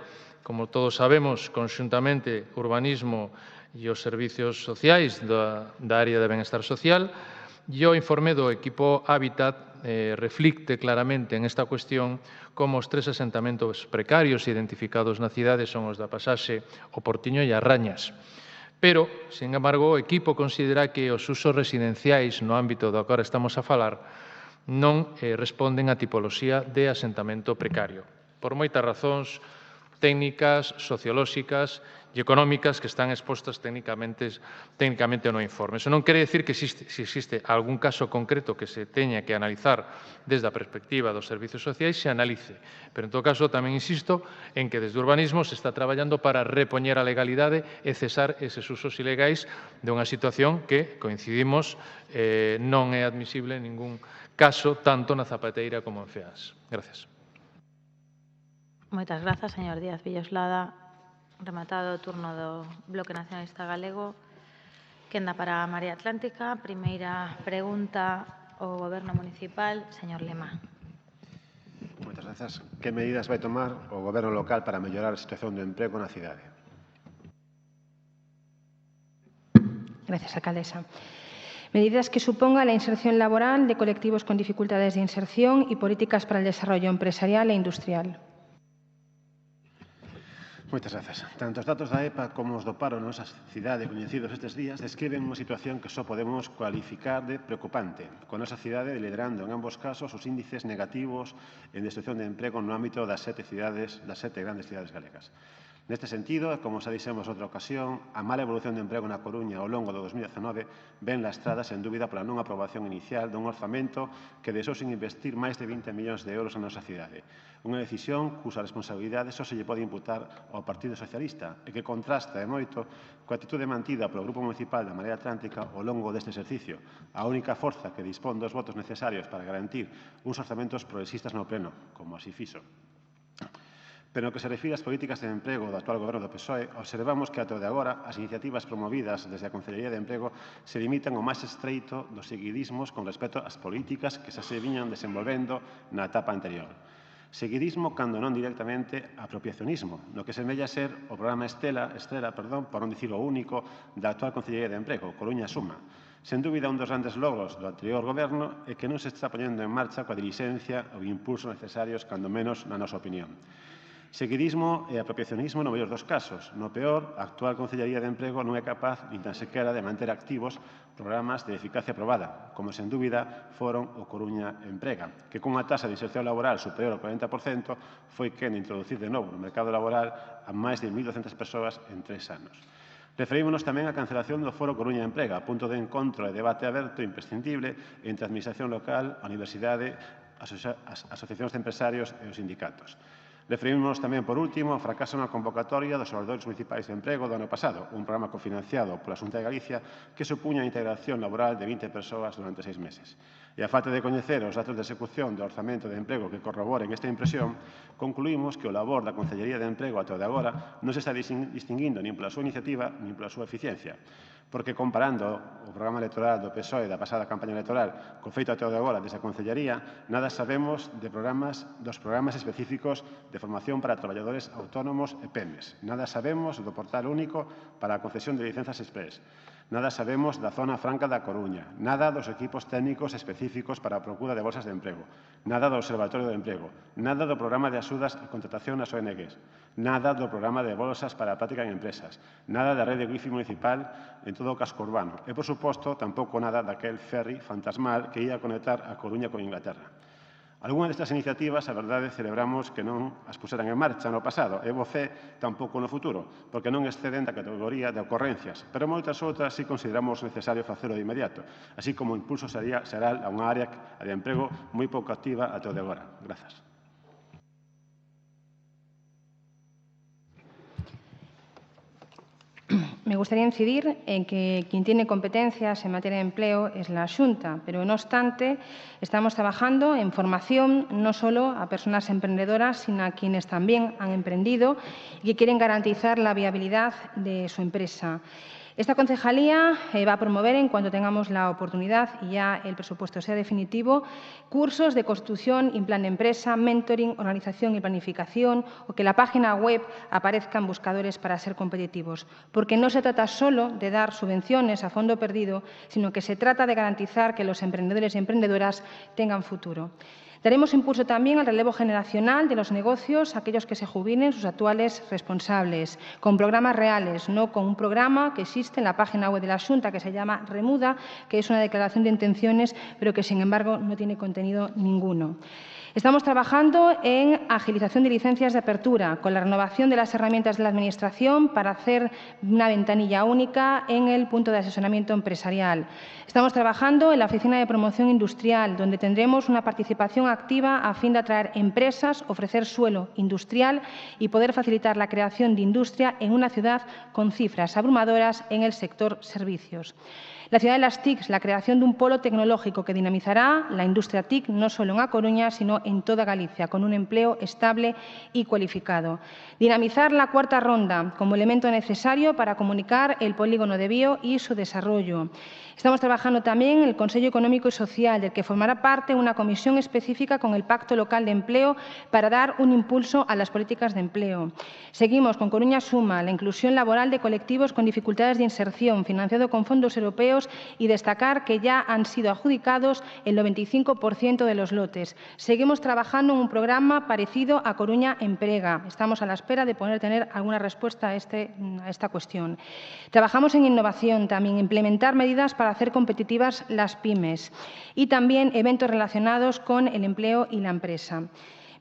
como todos sabemos, conxuntamente urbanismo e os servicios sociais da área de benestar social, e o informe do equipo Hábitat reflicte claramente en esta cuestión como os 3 asentamentos precarios identificados na cidade son os da Pasaxe, o Portiño e as Rañas. Pero, sin embargo, o equipo considera que os usos residenciais no ámbito do que agora estamos a falar non responden á tipoloxía de asentamento precario, por moitas razóns técnicas, sociolóxicas e económicas que están expostas técnicamente no informe. Eso non quere dicir que se existe algún caso concreto que se teña que analizar desde a perspectiva dos servicios sociais, se analice. Pero, en todo caso, tamén insisto en que desde urbanismo se está traballando para repoñer a legalidade e cesar eses usos ilegais de unha situación que, coincidimos, non é admisible en ningún caso, tanto na Zapateira como en Feáns. Gracias. Moitas grazas, señor Díaz Villoslada. Rematado o turno do Bloque Nacionalista Galego. Quenda para a Marea Atlántica. Primeira pregunta ao Goberno municipal, señor Lema. Moitas grazas. Que medidas vai tomar o Goberno local para mellorar a situación do emprego na cidade? Gracias, alcaldesa. Medidas que supongan la inserción laboral de colectivos con dificultades de inserción y políticas para el desarrollo empresarial e industrial. Moitas grazas. Tanto os datos da EPA como os do paro na nosa cidade coñecidos estes días describen unha situación que só podemos cualificar de preocupante, con a nosa cidade liderando en ambos casos os índices negativos en destrucción de emprego no ámbito das sete grandes cidades galegas. Neste sentido, como xa dixemos outra ocasión, a mala evolución de emprego na Coruña ao longo do 2019 ven lastrada, sen dúbida, pola non aprobación inicial dun orzamento que deixou sin investir máis de 20 millóns de euros na nosa cidade. Unha decisión cusa responsabilidade só se lle pode imputar ao Partido Socialista e que contrasta e moito coa actitude mantida polo Grupo Municipal da Marea Atlántica ao longo deste exercicio, a única forza que dispón dos votos necesarios para garantir uns orzamentos progresistas no Pleno, como así fixo. Pero no que se refire ás políticas de emprego do actual Goberno do PSOE, observamos que, ata de agora, as iniciativas promovidas desde a Consellería de Emprego se limitan ao máis estreito dos seguidismos con respecto ás políticas que xa se viñan desenvolvendo na etapa anterior. Seguidismo, cando non directamente, apropiacionismo, no que semella ser o programa Estrela, por non dicir o único, da actual Consellería de Emprego, Coruña Suma. Sen dúbida, un dos grandes logros do anterior Goberno é que non se está poñendo en marcha coa diligencia ou impulso necesarios, cando menos na nosa opinión. Seguidismo e apropiacionismo no mellor dos casos. No peor, a actual Consellería de Emprego non é capaz nin tan sequera de manter activos programas de eficacia probada, como sen dúbida foron o Coruña Emprega, que cunha tasa de inserción laboral superior ao 40% foi quen de introducir de novo no mercado laboral a máis de 1.200 persoas en 3 anos. Referímonos tamén á cancelación do Foro Coruña Emprega, punto de encontro e debate aberto e imprescindible entre a Administración local, a Universidade, as asociacións de empresarios e os sindicatos. Referimos tamén, por último, ao fracaso na convocatoria dos observadores municipais de emprego do ano pasado, un programa cofinanciado pola Xunta de Galicia que supuña a integración laboral de 20 persoas durante 6 meses. E a falta de coñecer os datos de execución do orzamento de emprego que corroboren esta impresión, concluímos que o labor da Consellería de Emprego ata o de agora non se está distinguindo nin pola súa iniciativa nin pola súa eficiencia. Porque comparando o programa electoral do PSOE da pasada campaña electoral co feito até o de agora desa Consellería, nada sabemos dos programas específicos de formación para traballadores autónomos e PEMES. Nada sabemos do portal único para a concesión de licenzas express. Nada sabemos da zona franca da Coruña. Nada dos equipos técnicos específicos para a procura de bolsas de emprego. Nada do Observatorio do Emprego. Nada do programa de axudas a contratación nas ONGs. Nada do programa de bolsas para a práctica en empresas. Nada da rede wifi municipal en todo o casco urbano. E, por suposto, tampouco nada daquel ferry fantasmal que ia conectar a Coruña con Inglaterra. Algúnas destas iniciativas, a verdade, celebramos que non as puseran en marcha no pasado e voce tampouco no futuro, porque non exceden da categoría de ocorrencias, pero moitas outras sí consideramos necesario facelo de inmediato, así como o impulso xeral a unha área de emprego moi pouco activa até o de agora. Grazas. Me gustaría incidir en que quien tiene competencias en materia de empleo es la Xunta, pero no obstante estamos trabajando en formación no solo a personas emprendedoras, sino a quienes también han emprendido y que quieren garantizar la viabilidad de su empresa. Esta concejalía va a promover, en cuanto tengamos la oportunidad y ya el presupuesto sea definitivo, cursos de constitución y plan de empresa, mentoring, organización y planificación, o que la página web aparezca en buscadores para ser competitivos. Porque no se trata solo de dar subvenciones a fondo perdido, sino que se trata de garantizar que los emprendedores y emprendedoras tengan futuro. Daremos impulso también al relevo generacional de los negocios, aquellos que se jubilen sus actuales responsables, con programas reales, no con un programa que existe en la página web de la Xunta que se llama Remuda, que es una declaración de intenciones, pero que, sin embargo, no tiene contenido ninguno. Estamos trabajando en agilización de licencias de apertura, con la renovación de las herramientas de la Administración para hacer una ventanilla única en el punto de asesoramiento empresarial. Estamos trabajando en la Oficina de Promoción Industrial, donde tendremos una participación activa a fin de atraer empresas, ofrecer suelo industrial y poder facilitar la creación de industria en una ciudad con cifras abrumadoras en el sector servicios. La ciudad de las TIC, la creación de un polo tecnológico que dinamizará la industria TIC no solo en A Coruña, sino en toda Galicia, con un empleo estable y cualificado. Dinamizar la cuarta ronda como elemento necesario para comunicar el polígono de Bío y su desarrollo. Estamos trabajando también en el Consejo Económico y Social, del que formará parte una comisión específica con el Pacto Local de Empleo para dar un impulso a las políticas de empleo. Seguimos con Coruña Suma, la inclusión laboral de colectivos con dificultades de inserción, financiado con fondos europeos, y destacar que ya han sido adjudicados el 95% de los lotes. Seguimos trabajando en un programa parecido a Coruña Emprega. Estamos a la espera de poder tener alguna respuesta a esta cuestión. Trabajamos en innovación también, implementar medidas para hacer competitivas las pymes y también eventos relacionados con el empleo y la empresa.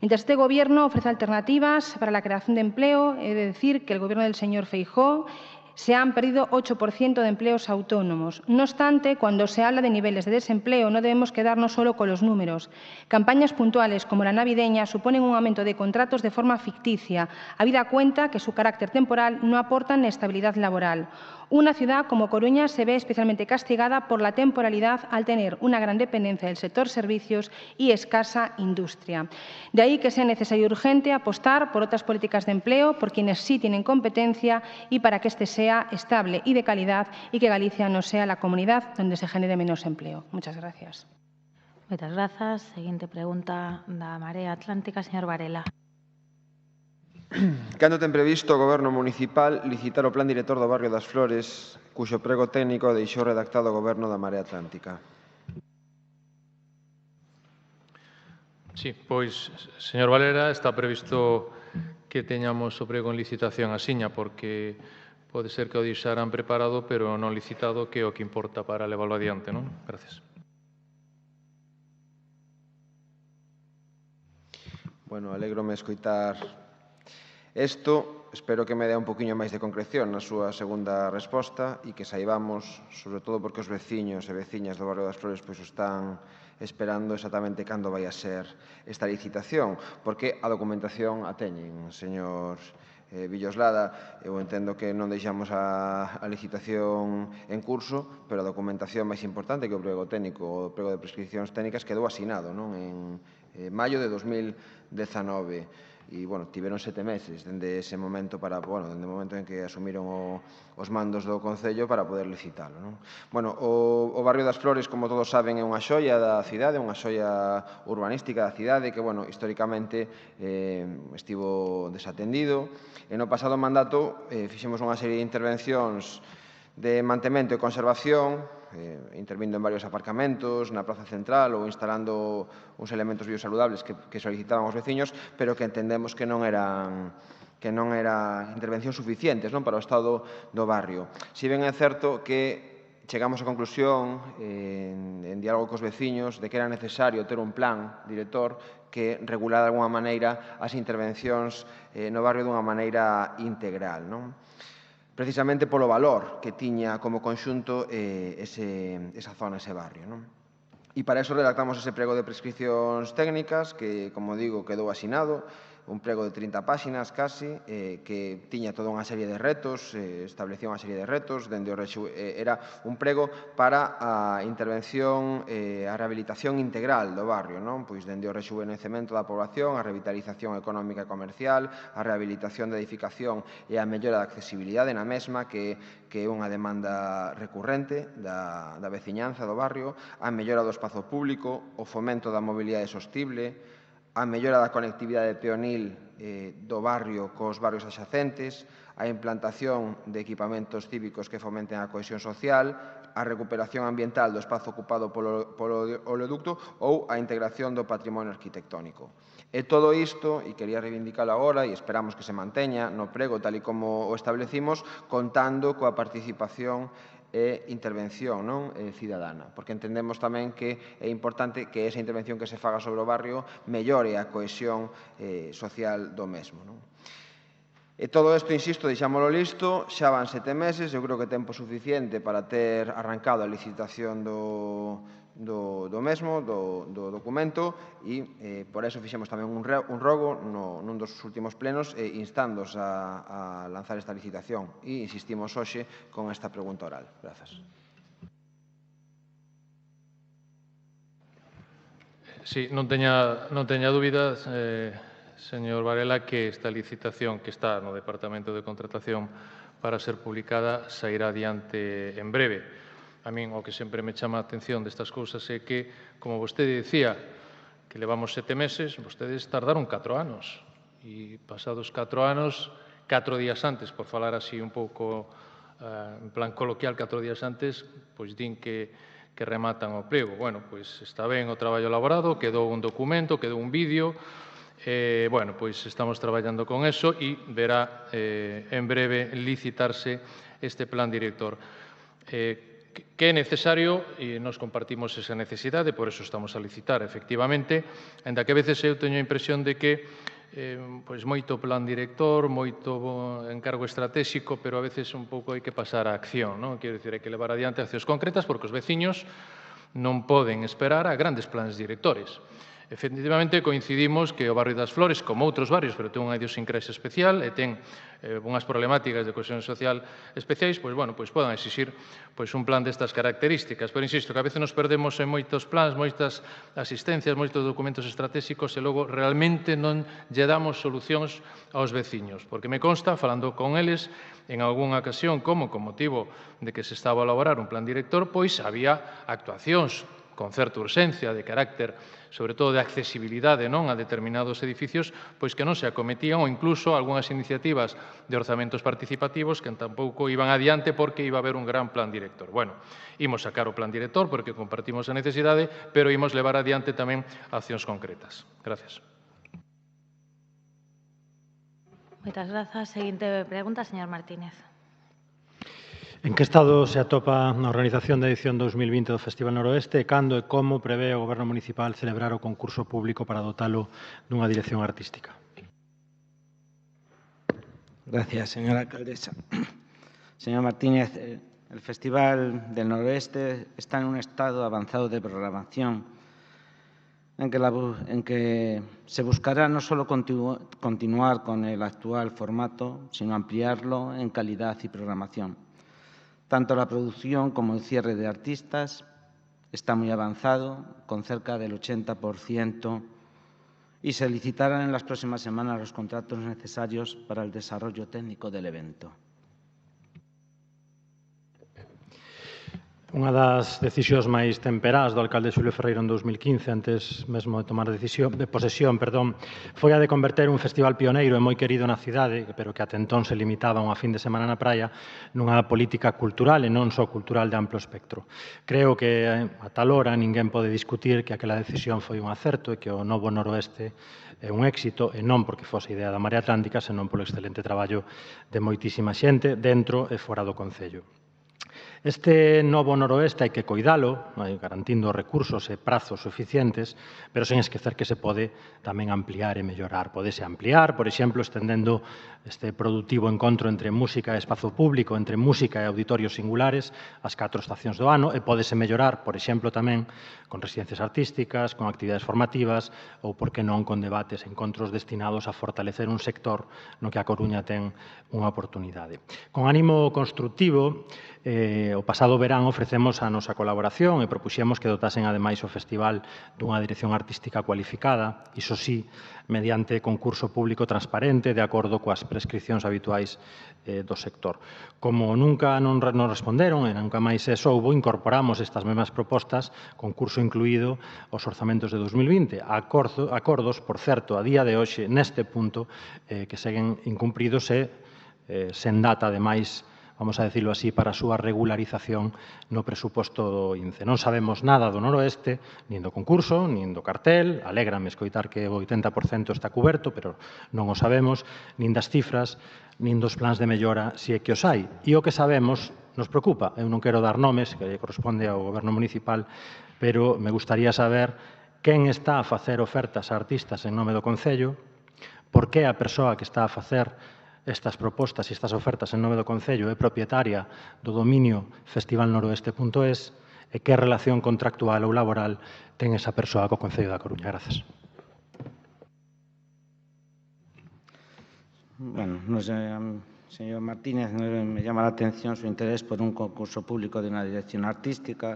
Mientras este Gobierno ofrece alternativas para la creación de empleo, he de decir que el Gobierno del señor Feijóo se han perdido 8% de empleos autónomos. No obstante, cuando se habla de niveles de desempleo, no debemos quedarnos solo con los números. Campañas puntuales como la navideña suponen un aumento de contratos de forma ficticia, habida cuenta que su carácter temporal no aportan estabilidad laboral. Una ciudad como Coruña se ve especialmente castigada por la temporalidad al tener una gran dependencia del sector servicios y escasa industria. De ahí que sea necesario y urgente apostar por otras políticas de empleo, por quienes sí tienen competencia y para que este sea estable y de calidad y que Galicia no sea la comunidad donde se genere menos empleo. Muchas gracias. Moitas grazas. Seguinte pregunta da Marea Atlántica, señor Varela. Cando ten previsto o Goberno municipal licitar o Plan Director do Barrio das Flores, cuxo prego técnico deixou redactado o Goberno da Marea Atlántica? Sí, pois, señor Valera, está previsto que teñamos o prego en licitación asiña, porque pode ser que o deixaran preparado, pero non licitado, que é o que importa para leválo adiante, non? Gracias. Bueno, alégrome escoitar isto. Espero que me dé un poquinho máis de concreción na súa segunda resposta e que saibamos, sobre todo porque os veciños e veciñas do Barrio das Flores pois están esperando exactamente cando vai a ser esta licitación, porque a documentación a teñen, señor Villoslada. Eu entendo que non deixamos a licitación en curso, pero a documentación máis importante que o prego técnico, o prego de prescripcións técnicas, quedou asinado en maio de 2019. E, bueno, tiveron 7 meses dende ese momento dende o momento en que asumiron os mandos do Concello para poder licitalo. Bueno, o Barrio das Flores, como todos saben, é unha xoia da cidade, unha xoia urbanística da cidade que, bueno, históricamente estivo desatendido. E no pasado mandato fixemos unha serie de intervencións de mantemento e conservación, intervindo en varios aparcamentos na Praza Central ou instalando uns elementos biosaludables que solicitaban os veciños, pero que entendemos que non eran intervencións suficientes para o estado do barrio. Si ben é certo que chegamos á conclusión, en diálogo cos veciños, de que era necesario ter un plan director que regulara de alguna maneira as intervencións no barrio dunha maneira integral, precisamente polo valor que tiña como conxunto esa zona, ese barrio. E para iso redactamos ese prego de prescripcións técnicas que, como digo, quedou asinado, un prego de 30 páxinas casi, que tiña toda unha serie de retos, establecía unha serie de retos, era un prego para a intervención, a rehabilitación integral do barrio, pois dende o rexuvenecemento da población, a revitalización económica e comercial, a rehabilitación da edificación e a mellora da accesibilidade na mesma, que é unha demanda recurrente da veciñanza do barrio, a mellora do espazo público, o fomento da mobilidade sostible, a mellora da conectividade peonil do barrio cos barrios adxacentes, a implantación de equipamentos cívicos que fomenten a cohesión social, a recuperación ambiental do espazo ocupado polo oleoducto ou a integración do patrimonio arquitectónico. E todo isto, e quería reivindicalo agora, e esperamos que se manteña no prego tal e como o establecimos, contando coa participación e intervención cidadana, porque entendemos tamén que é importante que esa intervención que se faga sobre o barrio mellore a cohesión social do mesmo. E todo isto, insisto, deixámoslo listo, xa van 7 meses, eu creo que tempo suficiente para ter arrancado a licitación do mesmo, do documento, e por eso fixemos tamén un rogo nun dos últimos plenos instándos a lanzar esta licitación e insistimos hoxe con esta pregunta oral. Grazas. Sí, non teña dúbidas, señor Varela, que esta licitación que está no Departamento de Contratación para ser publicada sairá adiante en breve. A min o que sempre me chama a atención destas cousas é que, como vostede dicía, que levamos 7 meses, vostedes tardaron 4 anos. E pasados 4 anos, 4 días antes, por falar así un pouco en plan coloquial, 4 días antes, pois din que rematan o plego. Bueno, pois está ben o traballo elaborado, quedou un documento, quedou un vídeo, bueno, pois estamos traballando con eso e verá en breve licitarse este plan director. Que é necesario, e nos compartimos esa necesidade, por eso estamos a licitar, efectivamente, ainda que a veces eu teño a impresión de que pois moito plan director, moito encargo estratégico, pero a veces un pouco hai que pasar a acción, non? Quero dicir, hai que levar adiante accións concretas porque os veciños non poden esperar a grandes plans directores. Efectivamente, coincidimos que o barrio das Flores, como outros barrios, pero ten unha idiosincrasia especial e ten unhas problemáticas de cohesión social especiais, pois, bueno, pois podan exixir pois, un plan destas características. Pero, insisto, que a veces nos perdemos en moitos plans, moitas asistencias, moitos documentos estratégicos e logo realmente non lle damos solucións aos veciños. Porque me consta, falando con eles, en algunha ocasión, como con motivo de que se estaba a elaborar un plan director, pois había actuacións con certa urxencia de carácter, sobre todo de accesibilidade non a determinados edificios, pois que non se acometían ou incluso algunhas iniciativas de orzamentos participativos que tampouco iban adiante porque iba a haber un gran plan director. Bueno, imos sacar o plan director porque compartimos a necesidade, pero imos levar adiante tamén accións concretas. Gracias. Moitas grazas. Seguinte pregunta, señor Martínez. En que estado se atopa a organización da edición 2020 do Festival Noroeste e cando e como prevé o Goberno Municipal celebrar o concurso público para dotalo dunha dirección artística? Gracias, señora alcaldesa. Señor Martínez, el Festival del Noroeste está en un estado avanzado de programación en que se buscará no solo continuar con el actual formato, sino ampliarlo en calidad y programación. Tanto la producción como el cierre de artistas está muy avanzado, con cerca del 80%, y se licitarán en las próximas semanas los contratos necesarios para el desarrollo técnico del evento. Unha das decisións máis temperás do alcalde Xulio Ferreiro en 2015, antes mesmo de tomar posesión, foi a de converter un festival pioneiro e moi querido na cidade, pero que ate entón se limitaba a unha fin de semana na praia, nunha política cultural e non só cultural de amplo espectro. Creo que a tal hora ninguén pode discutir que aquela decisión foi un acerto e que o novo Noroeste é un éxito, e non porque fose idea da Marea Atlántica, senón polo excelente traballo de moitísima xente dentro e fora do Concello. Este novo Noroeste hai que coidalo, garantindo recursos e prazos suficientes, pero sen esquecer que se pode tamén ampliar e mellorar. Podese ampliar, por exemplo, estendendo este productivo encontro entre música e espazo público, entre música e auditorios singulares, as 4 estacións do ano, e podese mellorar, por exemplo, tamén con residencias artísticas, con actividades formativas ou, por que non, con debates e encontros destinados a fortalecer un sector no que a Coruña ten unha oportunidade. Con ánimo constructivo, o pasado verán ofrecemos a nosa colaboración e propuxemos que dotasen ademais o festival dunha dirección artística cualificada, iso sí, mediante concurso público transparente de acordo coas prescripcións habituais do sector. Como nunca non responderon e nunca máis se soubo, incorporamos estas mesmas propostas, concurso incluído, aos orzamentos de 2020. Acordos, por certo, a día de hoxe, neste punto, que seguen incumpridos e sen data, ademais, vamos a decirlo así, para a súa regularización no presuposto do INCE. Non sabemos nada do Noroeste, nin do concurso, nin do cartel, alégrame escoitar que o 80% está cuberto, pero non o sabemos, nin das cifras, nin dos plans de mellora, se é que os hai. E o que sabemos nos preocupa. Eu non quero dar nomes, que corresponde ao Goberno Municipal, pero me gustaría saber quen está a facer ofertas a artistas en nome do Concello, por que a persoa que está a facer estas propostas e estas ofertas en nome do Concello é propietaria do dominio festivalnoroeste.es e que relación contractual ou laboral ten esa persoa co Concello da Coruña. Grazas. Bueno, no sé, señor Martínez, me llama la atención su interés por un concurso público de una dirección artística,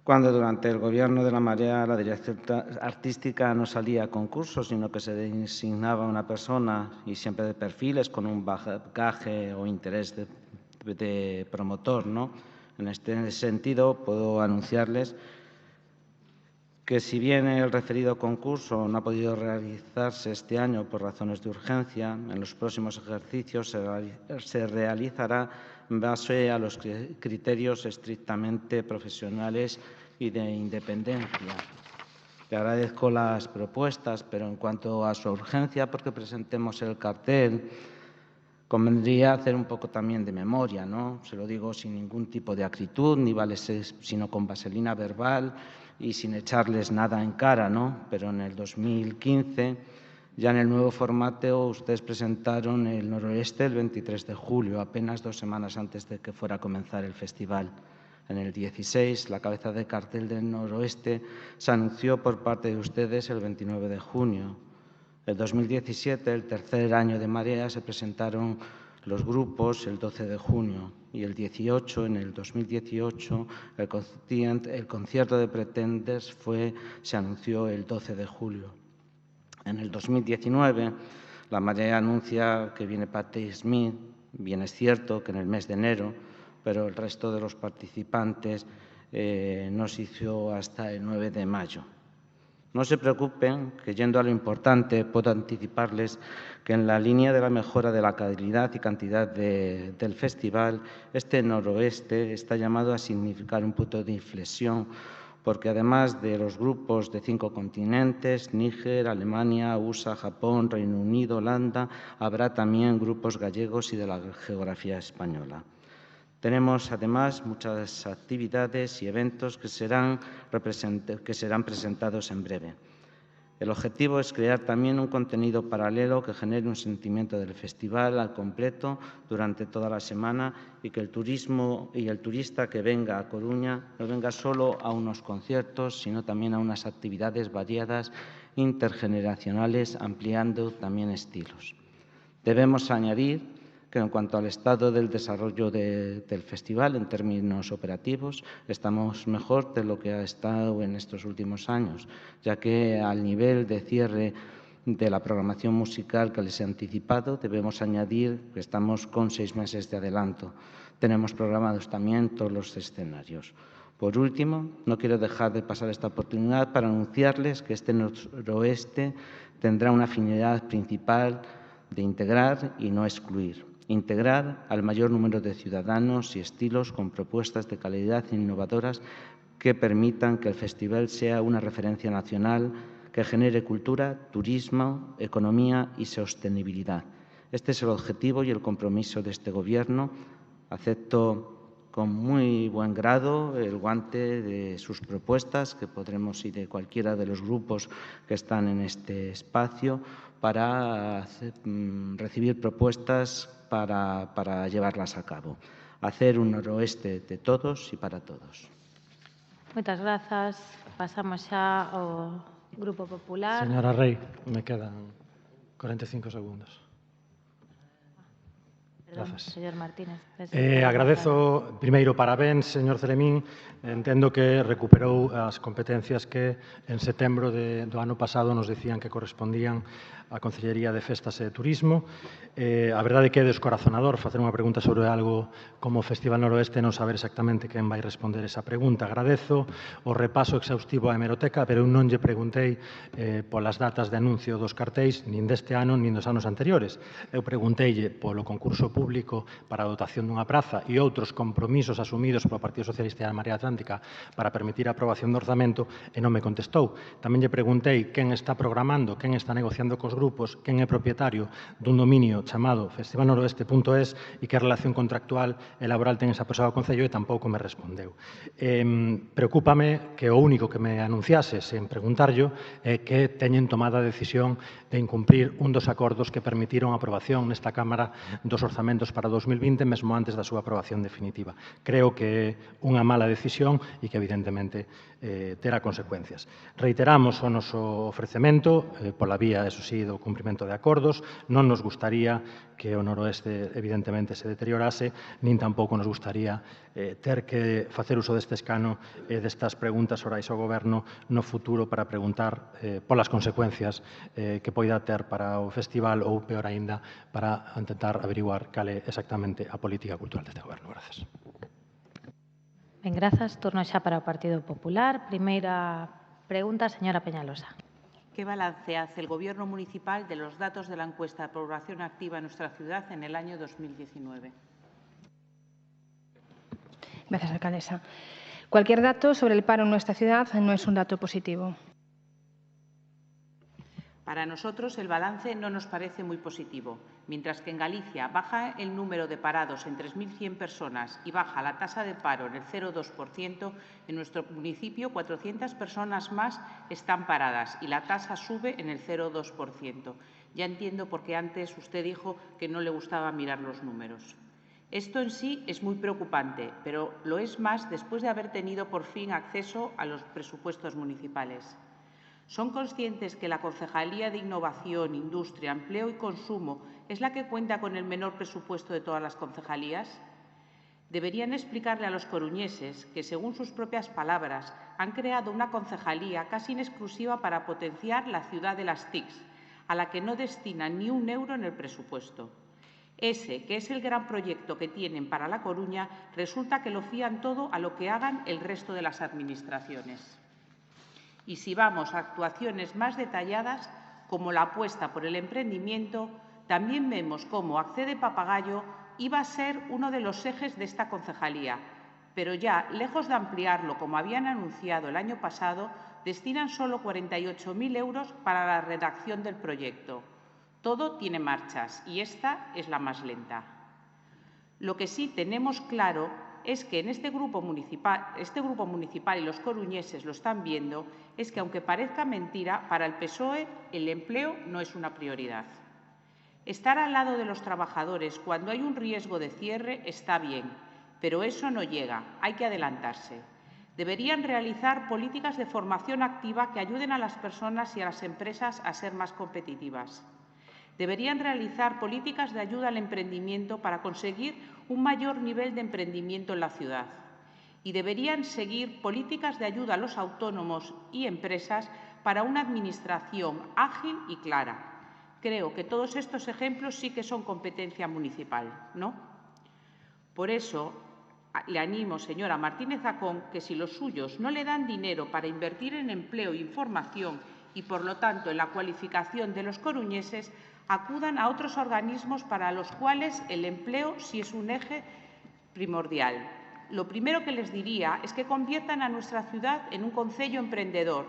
cuando durante el gobierno de la Marea la dirección artística no salía a concurso, sino que se designaba una persona, y siempre de perfiles, con un bagaje o interés de promotor, ¿no? En este sentido, puedo anunciarles que si bien el referido concurso no ha podido realizarse este año por razones de urgencia, en los próximos ejercicios se realizará en base a los criterios estrictamente profesionales y de independencia. Le agradezco las propuestas, pero en cuanto a su urgencia, porque presentemos el cartel, convendría hacer un poco también de memoria, ¿no? Se lo digo sin ningún tipo de acritud, ni vale sino con vaselina verbal y sin echarles nada en cara, ¿no? Pero en el 2015, ya en el nuevo formato, ustedes presentaron el Noroeste el 23 de julio, apenas 2 semanas antes de que fuera a comenzar el festival. En el 16, la cabeza de cartel del Noroeste se anunció por parte de ustedes el 29 de junio. El 2017, el tercer año de Marea, se presentaron los grupos el 12 de junio y el 18, en el 2018, el concierto de Pretenders se anunció el 12 de julio. En el 2019, la Marea anuncia que viene Patti Smith, bien es cierto que en el mes de enero, pero el resto de los participantes no se hizo hasta el 9 de mayo. No se preocupen, que yendo a lo importante, puedo anticiparles que en la línea de la mejora de la calidad y cantidad del festival, este Noroeste está llamado a significar un punto de inflexión, porque además de los grupos de 5 continentes, Níger, Alemania, USA, Japón, Reino Unido, Holanda, habrá también grupos gallegos y de la geografía española. Tenemos, además, muchas actividades y eventos que serán presentados en breve. El objetivo es crear también un contenido paralelo que genere un sentimiento del festival al completo durante toda la semana y que el turismo y el turista que venga a Coruña no venga solo a unos conciertos, sino también a unas actividades variadas, intergeneracionales, ampliando también estilos. Debemos añadir que en cuanto al estado del desarrollo del festival, en términos operativos, estamos mejor de lo que ha estado en estos últimos años, ya que al nivel de cierre de la programación musical que les he anticipado, debemos añadir que estamos con 6 meses de adelanto. Tenemos programados también todos los escenarios. Por último, no quiero dejar de pasar esta oportunidad para anunciarles que este Noroeste tendrá una finalidad principal de integrar y no excluir. Integrar al mayor número de ciudadanos y estilos con propuestas de calidad innovadoras que permitan que el festival sea una referencia nacional que genere cultura, turismo, economía y sostenibilidad. Este es el objetivo y el compromiso de este Gobierno. Acepto con muy buen grado el guante de sus propuestas, que podremos ir de cualquiera de los grupos que están en este espacio, para recibir propuestas para llevarlas a cabo. Hacer un Noroeste de todos y para todos. Moitas grazas. Pasamos xa ao Grupo Popular. Señora Rey, me quedan 45 segundos. Perdón, Grazas. señor Martínez. Agradezo, primeiro, parabéns, señor Celemín. Entendo que recuperou as competencias que en setembro do ano pasado nos dicían que correspondían á Consellería de Festas e Turismo. A verdade é que é descorazonador facer unha pregunta sobre algo como o Festival Noroeste e non saber exactamente quen vai responder esa pregunta. Agradezo o repaso exhaustivo á hemeroteca, pero eu non lle preguntei polas datas de anuncio dos cartéis, nin deste ano, nin dos anos anteriores. Eu pregunteille polo concurso público para a dotación dunha praza e outros compromisos asumidos polo Partido Socialista e a Marea Atlántica para permitir a aprobación do orzamento e non me contestou. Tamén lle preguntei quen está programando, quen está negociando cos grupos, quen é propietario dun dominio chamado festivalnoroeste.es e que relación contractual e laboral ten esa persoa ao Concello e tampouco me respondeu. Preocúpame que o único que me anunciase, sen preguntarllo, é que teñen tomada a decisión de incumprir un dos acordos que permitiron a aprobación nesta Cámara dos orzamentos orzamentos para 2020, mesmo antes da súa aprobación definitiva. Creo que é unha mala decisión e que, evidentemente, terá consecuencias. Reiteramos o noso ofrecemento pola vía, eso sí, do cumprimento de acordos. Non nos gustaría que o noroeste, evidentemente, se deteriorase, nin tampouco nos gustaría ter que facer uso deste escano e destas preguntas orais ao Goberno no futuro para preguntar polas consecuencias que poida ter para o festival ou, peor aínda, para intentar averiguar cal é exactamente a política cultural deste Goberno. Grazas. Ben, grazas. Turno xa para o Partido Popular. Primeira pregunta, señora Peñalosa. ¿Qué balance hace el Gobierno municipal de los datos de la encuesta de población activa en nuestra ciudad en el año 2019? Gracias, alcaldesa. Cualquier dato sobre el paro en nuestra ciudad no es un dato positivo. Para nosotros el balance no nos parece muy positivo. Mientras que en Galicia baja el número de parados en 3.100 personas y baja la tasa de paro en el 0,2%, en nuestro municipio 400 personas más están paradas y la tasa sube en el 0,2%. Ya entiendo por qué antes usted dijo que no le gustaba mirar los números. Esto en sí es muy preocupante, pero lo es más después de haber tenido por fin acceso a los presupuestos municipales. ¿Son conscientes que la Concejalía de Innovación, Industria, Empleo y Consumo es la que cuenta con el menor presupuesto de todas las concejalías? Deberían explicarle a los coruñeses que, según sus propias palabras, han creado una concejalía casi en exclusiva para potenciar la ciudad de las TICs, a la que no destinan ni un euro en el presupuesto. Ese, que es el gran proyecto que tienen para La Coruña, resulta que lo fían todo a lo que hagan el resto de las administraciones. Y si vamos a actuaciones más detalladas, como la apuesta por el emprendimiento, también vemos cómo Accede Papagayo iba a ser uno de los ejes de esta concejalía, pero ya, lejos de ampliarlo como habían anunciado el año pasado, destinan solo 48.000 euros para la redacción del proyecto. Todo tiene marchas y esta es la más lenta. Lo que sí tenemos claro es que en este grupo municipal y los coruñeses lo están viendo, es que aunque parezca mentira, para el PSOE el empleo no es una prioridad. Estar al lado de los trabajadores cuando hay un riesgo de cierre está bien, pero eso no llega, hay que adelantarse. Deberían realizar políticas de formación activa que ayuden a las personas y a las empresas a ser más competitivas. Deberían realizar políticas de ayuda al emprendimiento para conseguir un mayor nivel de emprendimiento en la ciudad. Y deberían seguir políticas de ayuda a los autónomos y empresas para una administración ágil y clara. Creo que todos estos ejemplos sí que son competencia municipal, ¿no? Por eso, le animo, señora Martínez Zacón, que si los suyos no le dan dinero para invertir en empleo e información y, por lo tanto, en la cualificación de los coruñeses, acudan a otros organismos para los cuales el empleo sí es un eje primordial. Lo primero que les diría es que conviertan a nuestra ciudad en un concello emprendedor,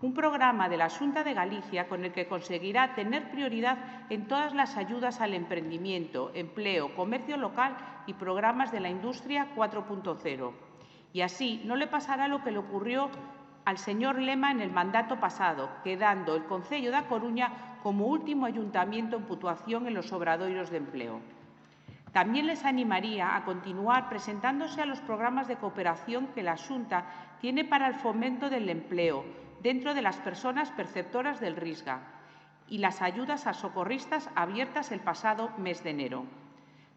un programa de la Xunta de Galicia con el que conseguirá tener prioridad en todas las ayudas al emprendimiento, empleo, comercio local y programas de la Industria 4.0. Y así no le pasará lo que le ocurrió al señor Lema en el mandato pasado, quedando el concello da Coruña como último ayuntamiento en puntuación en los obradoiros de empleo. También les animaría a continuar presentándose a los programas de cooperación que la Xunta tiene para el fomento del empleo dentro de las personas perceptoras del RISGA y las ayudas a socorristas abiertas el pasado mes de enero.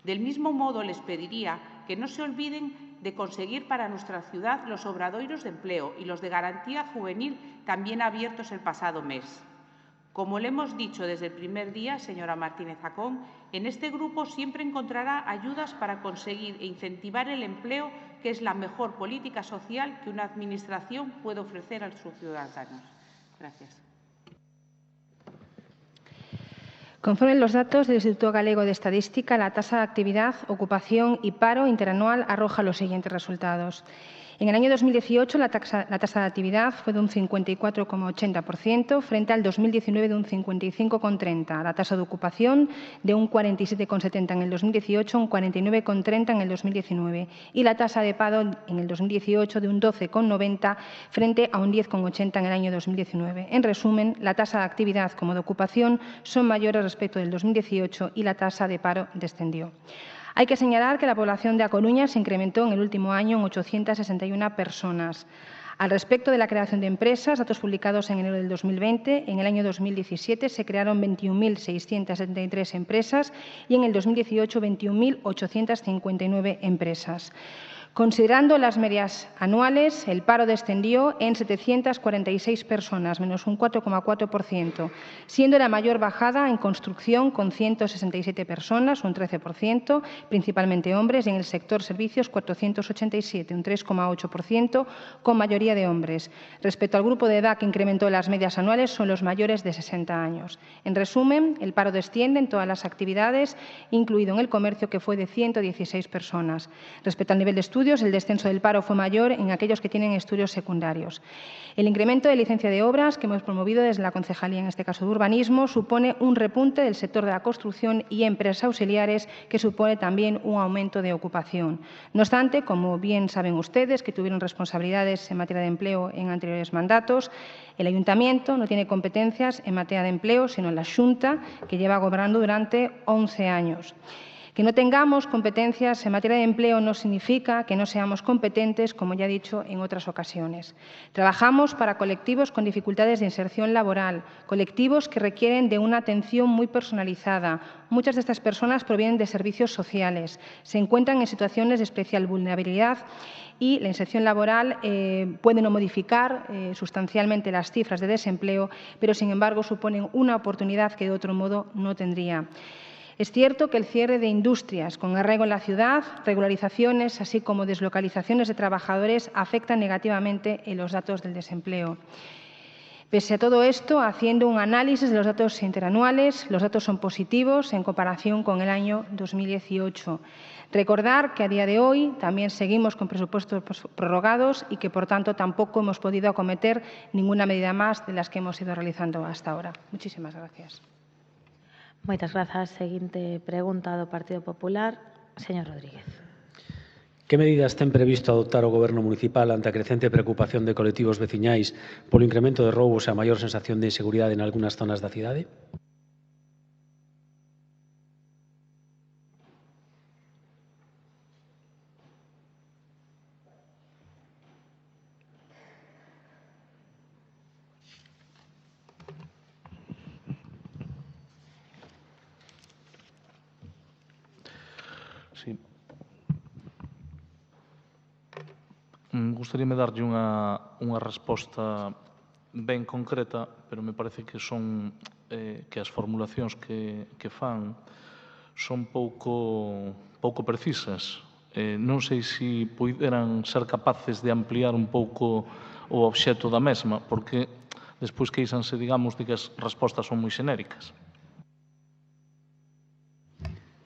Del mismo modo, les pediría que no se olviden de conseguir para nuestra ciudad los obradoiros de empleo y los de garantía juvenil también abiertos el pasado mes. Como le hemos dicho desde el primer día, señora Martínez Zacón, en este grupo siempre encontrará ayudas para conseguir e incentivar el empleo, que es la mejor política social que una administración puede ofrecer a sus ciudadanos. Gracias. Conforme los datos del Instituto Galego de Estadística, la tasa de actividad, ocupación y paro interanual arroja los siguientes resultados. En el año 2018 la tasa de actividad fue de un 54,80% frente al 2019 de un 55,30%. La tasa de ocupación de un 47,70% en el 2018, un 49,30% en el 2019. Y la tasa de paro en el 2018 de un 12,90% frente a un 10,80% en el año 2019. En resumen, la tasa de actividad como de ocupación son mayores respecto del 2018 y la tasa de paro descendió. Hay que señalar que la población de A Coruña se incrementó en el último año en 861 personas. Al respecto de la creación de empresas, datos publicados en enero del 2020, en el año 2017 se crearon 21.673 empresas y en el 2018 21.859 empresas. Considerando las medias anuales, el paro descendió en 746 personas, menos un 4,4%, siendo la mayor bajada en construcción con 167 personas, un 13%, principalmente hombres, y en el sector servicios 487, un 3,8%, con mayoría de hombres. Respecto al grupo de edad que incrementó las medias anuales, son los mayores de 60 años. En resumen, el paro desciende en todas las actividades, incluido en el comercio, que fue de 116 personas. Respecto al nivel de estudios, el descenso del paro fue mayor en aquellos que tienen estudios secundarios. El incremento de licencia de obras que hemos promovido desde la Concejalía, en este caso de Urbanismo, supone un repunte del sector de la construcción y empresas auxiliares, que supone también un aumento de ocupación. No obstante, como bien saben ustedes, que tuvieron responsabilidades en materia de empleo en anteriores mandatos, el Ayuntamiento no tiene competencias en materia de empleo, sino la Xunta, que lleva gobernando durante 11 años. Que no tengamos competencias en materia de empleo no significa que no seamos competentes, como ya he dicho en otras ocasiones. Trabajamos para colectivos con dificultades de inserción laboral, colectivos que requieren de una atención muy personalizada. Muchas de estas personas provienen de servicios sociales, se encuentran en situaciones de especial vulnerabilidad y la inserción laboral puede no modificar sustancialmente las cifras de desempleo, pero sin embargo suponen una oportunidad que de otro modo no tendría. Es cierto que el cierre de industrias con arraigo en la ciudad, regularizaciones, así como deslocalizaciones de trabajadores, afectan negativamente en los datos del desempleo. Pese a todo esto, haciendo un análisis de los datos interanuales, los datos son positivos en comparación con el año 2018. Recordar que a día de hoy también seguimos con presupuestos prorrogados y que, por tanto, tampoco hemos podido acometer ninguna medida más de las que hemos ido realizando hasta ahora. Muchísimas gracias. Moitas grazas. Seguinte pregunta do Partido Popular. Señor Rodríguez. Que medidas ten previsto adoptar o Goberno municipal ante a crecente preocupación de colectivos veciñais polo incremento de roubos e a maior sensación de inseguridade en algunhas zonas da cidade? Sí. Gustaríame darlle unha resposta ben concreta, pero me parece que son que as formulacións que fan son pouco precisas. Non sei se poderan ser capaces de ampliar un pouco o obxecto da mesma, porque despois queixanse, digamos, de que as respostas son moi xenéricas.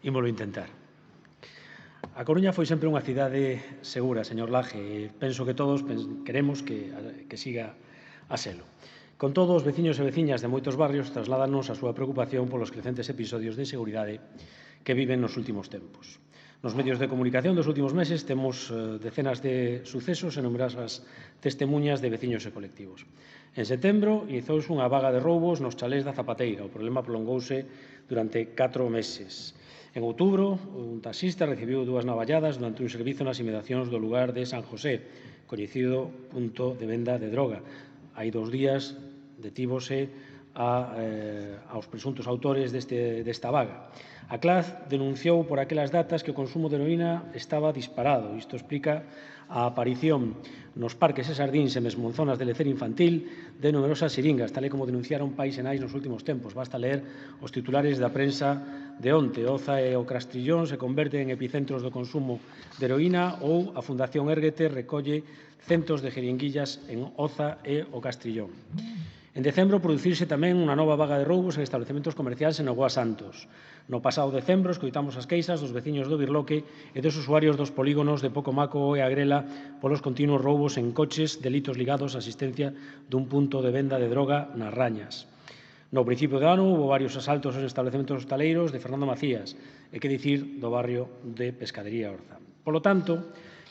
Ímolo intentar. A Coruña foi sempre unha cidade segura, señor Laje, e penso que todos queremos que siga a selo. Con todo, os veciños e veciñas de moitos barrios trasládanos a súa preocupación polos crecentes episodios de inseguridade que viven nos últimos tempos. Nos medios de comunicación dos últimos meses temos decenas de sucesos e numerosas testemunhas de veciños e colectivos. En setembro inizouse unha vaga de roubos nos chalés da Zapateira. O problema prolongouse durante 4 meses. En outubro, un taxista recibiu 2 navalladas durante un servizo nas inmediacións do lugar de San José, coñecido punto de venda de droga. Hai 2 días detívose aos presuntos autores desta vaga. A CLAD denunciou por aquelas datas que o consumo de heroína estaba disparado. Isto explica a aparición nos parques e sardíns e mesmo en zonas de lecer infantil de numerosas siringas, tal e como denunciaron pais e nais nos últimos tempos. Basta ler os titulares da prensa de onte. Oza e o Castrillón se converten en epicentros do consumo de heroína ou a Fundación Érguete recolle centos de jeringuillas en Oza e o Castrillón. En decembro, producirse tamén unha nova vaga de roubos en establecementos comerciais en Novoa Santos. No pasado decembro, escoitamos as queixas dos veciños do Birloque e dos usuarios dos polígonos de Pocomaco e Agrela polos continuos roubos en coches, delitos ligados á asistencia dun punto de venda de droga nas Rañas. No principio de ano, houve varios asaltos aos establecementos hostaleiros de Fernando Macías, e que dicir do barrio de Pescadería Orza. Polo tanto,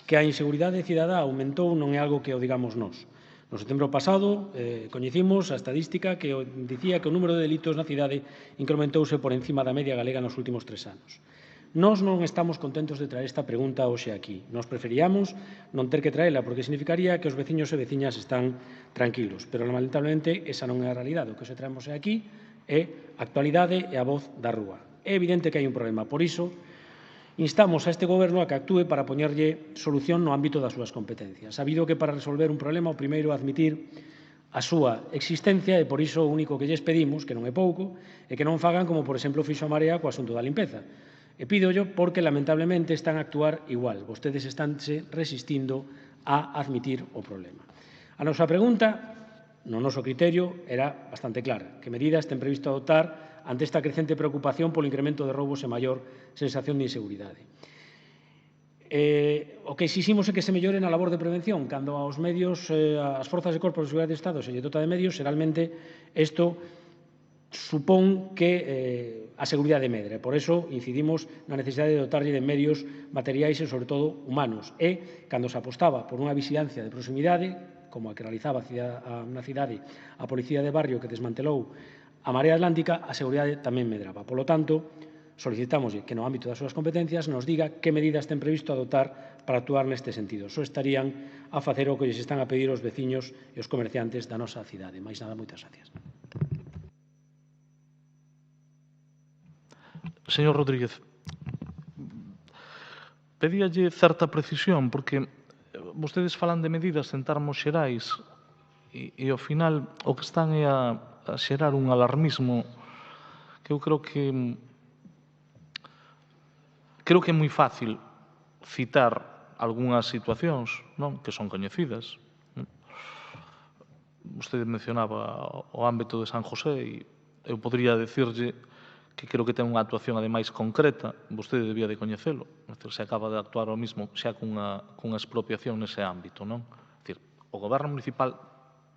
que a inseguridade cidadá aumentou non é algo que o digamos nós. No setembro pasado, coñecimos a estadística que dicía que o número de delitos na cidade incrementouse por encima da media galega nos últimos 3 anos. Nós non estamos contentos de traer esta pregunta hoxe aquí. Nos preferíamos non ter que traela, porque significaría que os veciños e veciñas están tranquilos. Pero, lamentablemente, esa non é a realidade. O que se traemos aquí é a actualidade e a voz da rúa. É evidente que hai un problema. Por iso, instamos a este Goberno a que actúe para poñerlle solución no ámbito das súas competencias. Sabido que para resolver un problema o primeiro é admitir a súa existencia e por iso o único que lles pedimos, que non é pouco, é que non fagan como, por exemplo, fixo a Marea co asunto da limpeza. E pídollo porque, lamentablemente, están a actuar igual. Vostedes estánse resistindo a admitir o problema. A nosa pregunta, no noso criterio, era bastante clara. Que medidas ten previsto adoptar ante esta crecente preocupación polo incremento de roubos e maior sensación de inseguridade? O que exiximos é que se mellore na labor de prevención. Cando aos medios, as forzas de corpos de seguridade do Estado se lle dota de medios, xeralmente isto supón que a seguridade medre. Por iso, incidimos na necesidade de dotarlle de medios materiais e, sobre todo, humanos. E, cando se apostaba por unha vixilancia de proximidade, como a que realizaba na cidade a Policía de Barrio que desmantelou a Marea Atlántica, a seguridade tamén medraba. Polo tanto, solicitamos que no ámbito das súas competencias nos diga que medidas ten previsto adoptar para actuar neste sentido. Só estarían a facer o que lles están a pedir os veciños e os comerciantes da nosa cidade. Mais nada, moitas gracias. Señor Rodríguez, pedíalle certa precisión, porque vostedes falan de medidas en termos xerais e, ao final, o que están é a xerar un alarmismo que eu creo que é moi fácil citar algunhas situacións, non, que son coñecidas. Vostede mencionaba o ámbito de San José e eu podría decirlle que creo que ten unha actuación ademais concreta, vostede debía de coñecelo, se acaba de actuar o mismo xa cunha expropiación nese ámbito, non? O Goberno municipal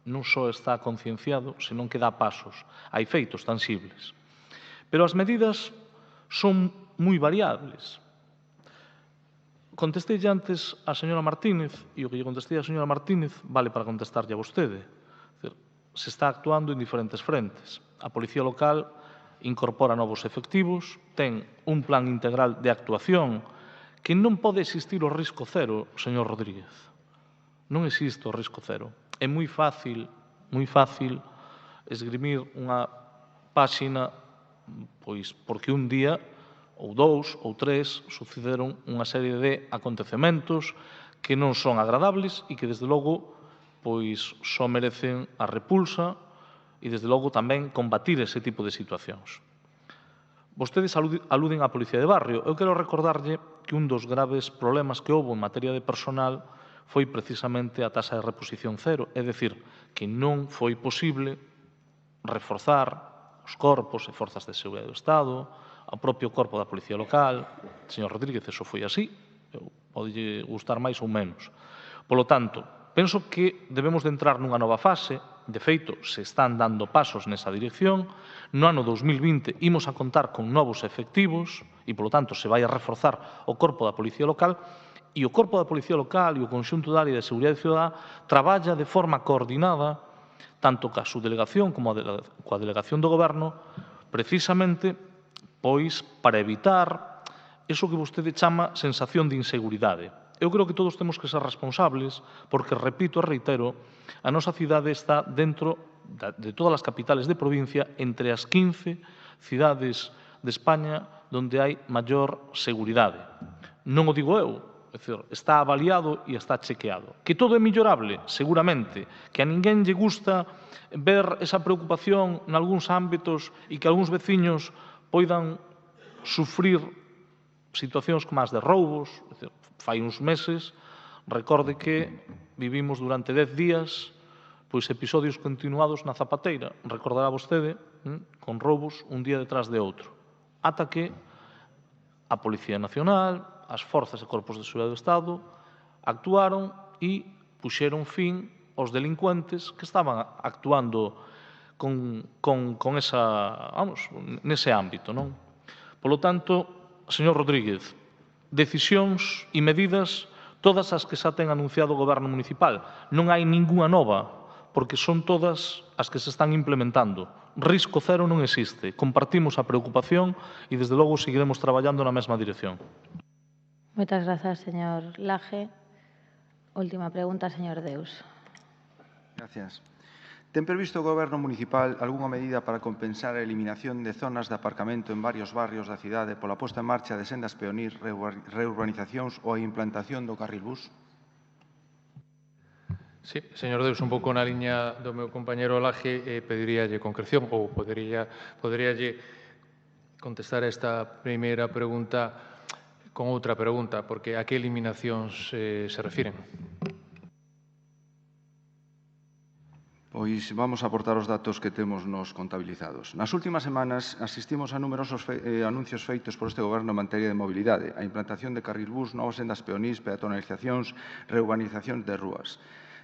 non só está concienciado, senón que dá pasos, hai feitos tangibles. Pero as medidas son moi variables. Contestei antes a señora Martínez, e o que lle contestei a señora Martínez vale para contestarlle a vostede. Se está actuando en diferentes frentes. A Policía Local incorpora novos efectivos, ten un plan integral de actuación que non pode existir o risco cero, señor Rodríguez. Non existe o risco cero. É moi fácil esgrimir unha páxina pois porque un día ou dous ou tres sucederon unha serie de acontecementos que non son agradables e que, desde logo, pois só merecen a repulsa e, desde logo, tamén combatir ese tipo de situacións. Vostedes aluden á Policía de Barrio. Eu quero recordarlle que un dos graves problemas que houve en materia de personal foi precisamente a taxa de reposición cero, é dicir, que non foi posible reforzar os corpos e forzas de seguridade do Estado, o propio corpo da Policía Local. Señor Rodríguez, eso foi así, pode gustar máis ou menos. Polo tanto, penso que debemos de entrar nunha nova fase. De feito, se están dando pasos nesa dirección. No ano 2020 imos a contar con novos efectivos e, polo tanto, se vai a reforzar o corpo da Policía Local, e o corpo da Policía Local e o conxunto da área de Seguridade Cidadá traballa de forma coordinada, tanto coa subdelegación como coa delegación do Goberno, precisamente pois para evitar iso que vostede chama sensación de inseguridade. Eu creo que todos temos que ser responsables porque, repito e reitero, a nosa cidade está dentro de todas as capitales de provincia entre as 15 cidades de España onde hai maior seguridade. Non o digo eu, é dicir, está avaliado e está chequeado. Que todo é mellorable, seguramente. Que a ninguén lle gusta ver esa preocupación nalgúns ámbitos e que algúns veciños poidan sufrir situacións como as de roubos. Fai uns meses, recorde que vivimos durante 10 días pois episodios continuados na Zapateira, recordará vostede, con roubos un día detrás de outro, ata que a Policía Nacional, as forzas e corpos de seguridade do Estado actuaron e puxeron fin aos delincuentes que estaban actuando nese ámbito. Polo tanto, señor Rodríguez, decisións e medidas todas as que xa ten anunciado o Goberno municipal. Non hai ningunha nova, porque son todas as que se están implementando. Risco cero non existe. Compartimos a preocupación e, desde logo, seguiremos traballando na mesma dirección. Moitas grazas, señor Laje. Última pregunta, señor Deus. Gracias. Ten previsto o Goberno municipal algunha medida para compensar a eliminación de zonas de aparcamento en varios barrios da cidade pola posta en marcha de sendas peonís, reurbanizacións ou a implantación do carril bus? Sí, señor Deus, un pouco na liña do meu compañero Laje, pediríalle concreción ou poderíalle contestar a esta primeira pregunta con outra pregunta, porque a que eliminacións se refiren? Pois vamos a aportar os datos que temos nos contabilizados. Nas últimas semanas asistimos a numerosos anuncios feitos por este Goberno en materia de mobilidade, a implantación de carril bus, novas sendas peonís, peatonalizacións, reurbanizacións de rúas.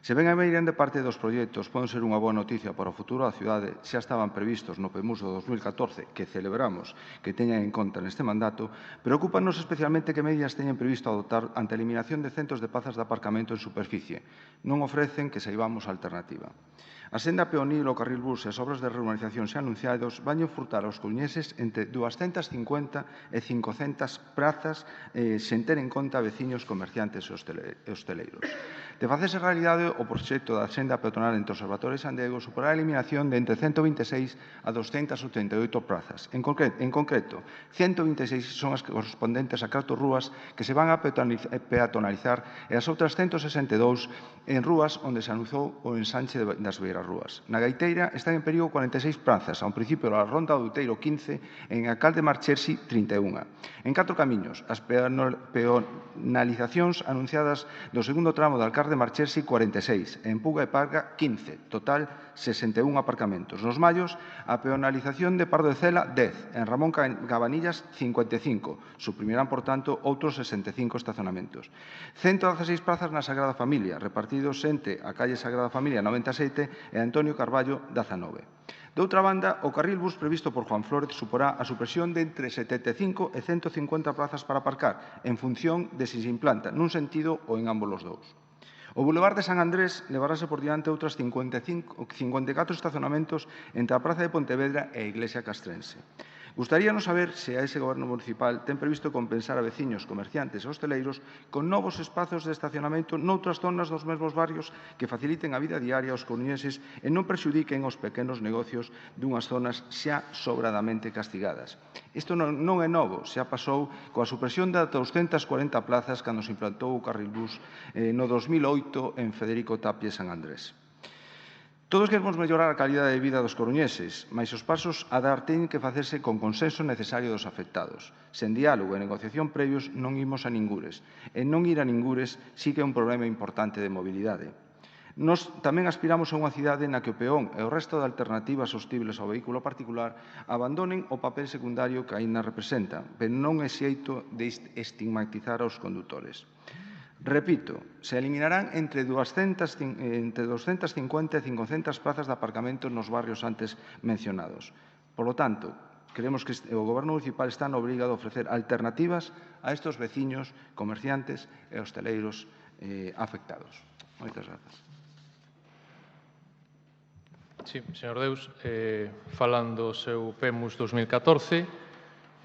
Se ben a grande parte dos proxectos poden ser unha boa noticia para o futuro da cidade, xa estaban previstos no PEMUS do 2014, que celebramos que teñan en conta neste mandato, preocúpanos especialmente que medidas teñen previsto adoptar ante a eliminación de centos de plazas de aparcamento en superficie. Non ofrecen que saibamos a alternativa. A senda peonil, o carril bus e as obras de reurbanización xa anunciados van furtar aos coruñeses entre 250 e 500 prazas sen ter en conta veciños, comerciantes e hosteleiros. De facerse realidade, o proxecto da senda peatonal entre Observatorio e Sandiego suporá a eliminación de entre 126 a 288 prazas. En concreto, 126 son as correspondentes a 4 rúas que se van a peatonalizar e as outras 162 en rúas onde se anunciou o ensanche das beirarrúas. Na Gaiteira están en perigo 46 prazas, a un principio da Ronda do Outeiro 15 e en Alcalde Marchersi 31. En 4 camiños, as peonalizacións anunciadas do segundo tramo de Alcalde Marchersi 46, en Puga e Parga 15, total 61 aparcamentos. Nos Mallos, a peonalización de Pardo de Cela 10, en Ramón Cabanillas 55, suprimirán, por tanto, outros 65 estacionamentos. 116 prazas na Sagrada Familia, repartidos entre a calle Sagrada Familia 97 e Antonio Carballo 19. De outra banda, o carril bus previsto por Juan Flórez suporá a supresión de entre 75 e 150 plazas para aparcar, en función de se implanta nun sentido ou en ambos os dous. O Boulevard de San Andrés levarase por diante outras 54 estacionamentos entre a Praza de Pontevedra e a Iglesia Castrense. Gustaríanos saber se a ese Goberno municipal ten previsto compensar a veciños, comerciantes e hosteleiros con novos espazos de estacionamento noutras zonas dos mesmos barrios que faciliten a vida diaria aos coruñeses e non prexudiquen os pequenos negocios dunhas zonas xa sobradamente castigadas. Isto non é novo, xa pasou coa supresión de 240 plazas cando se implantou o carril bus no 2008 en Federico Tapia e San Andrés. Todos queremos mellorar a calidade de vida dos coruñeses, mas os pasos a dar teñen que facerse con consenso necesario dos afectados. Sen diálogo e negociación previos non imos a ningures, e non ir a ningures sí que é un problema importante de mobilidade. Nós tamén aspiramos a unha cidade na que o peón e o resto de alternativas sostibles ao vehículo particular abandonen o papel secundario que aínda representan, pero non é xeito de estigmatizar aos condutores. Repito, se eliminarán entre 250 e 500 plazas de aparcamento nos barrios antes mencionados. Por lo tanto, creemos que o Goberno municipal está na obriga de ofrecer alternativas a estes veciños, comerciantes e hosteleiros afectados. Moitas grazas. Sí, señor Deus, falando do seu PEMUS 2014,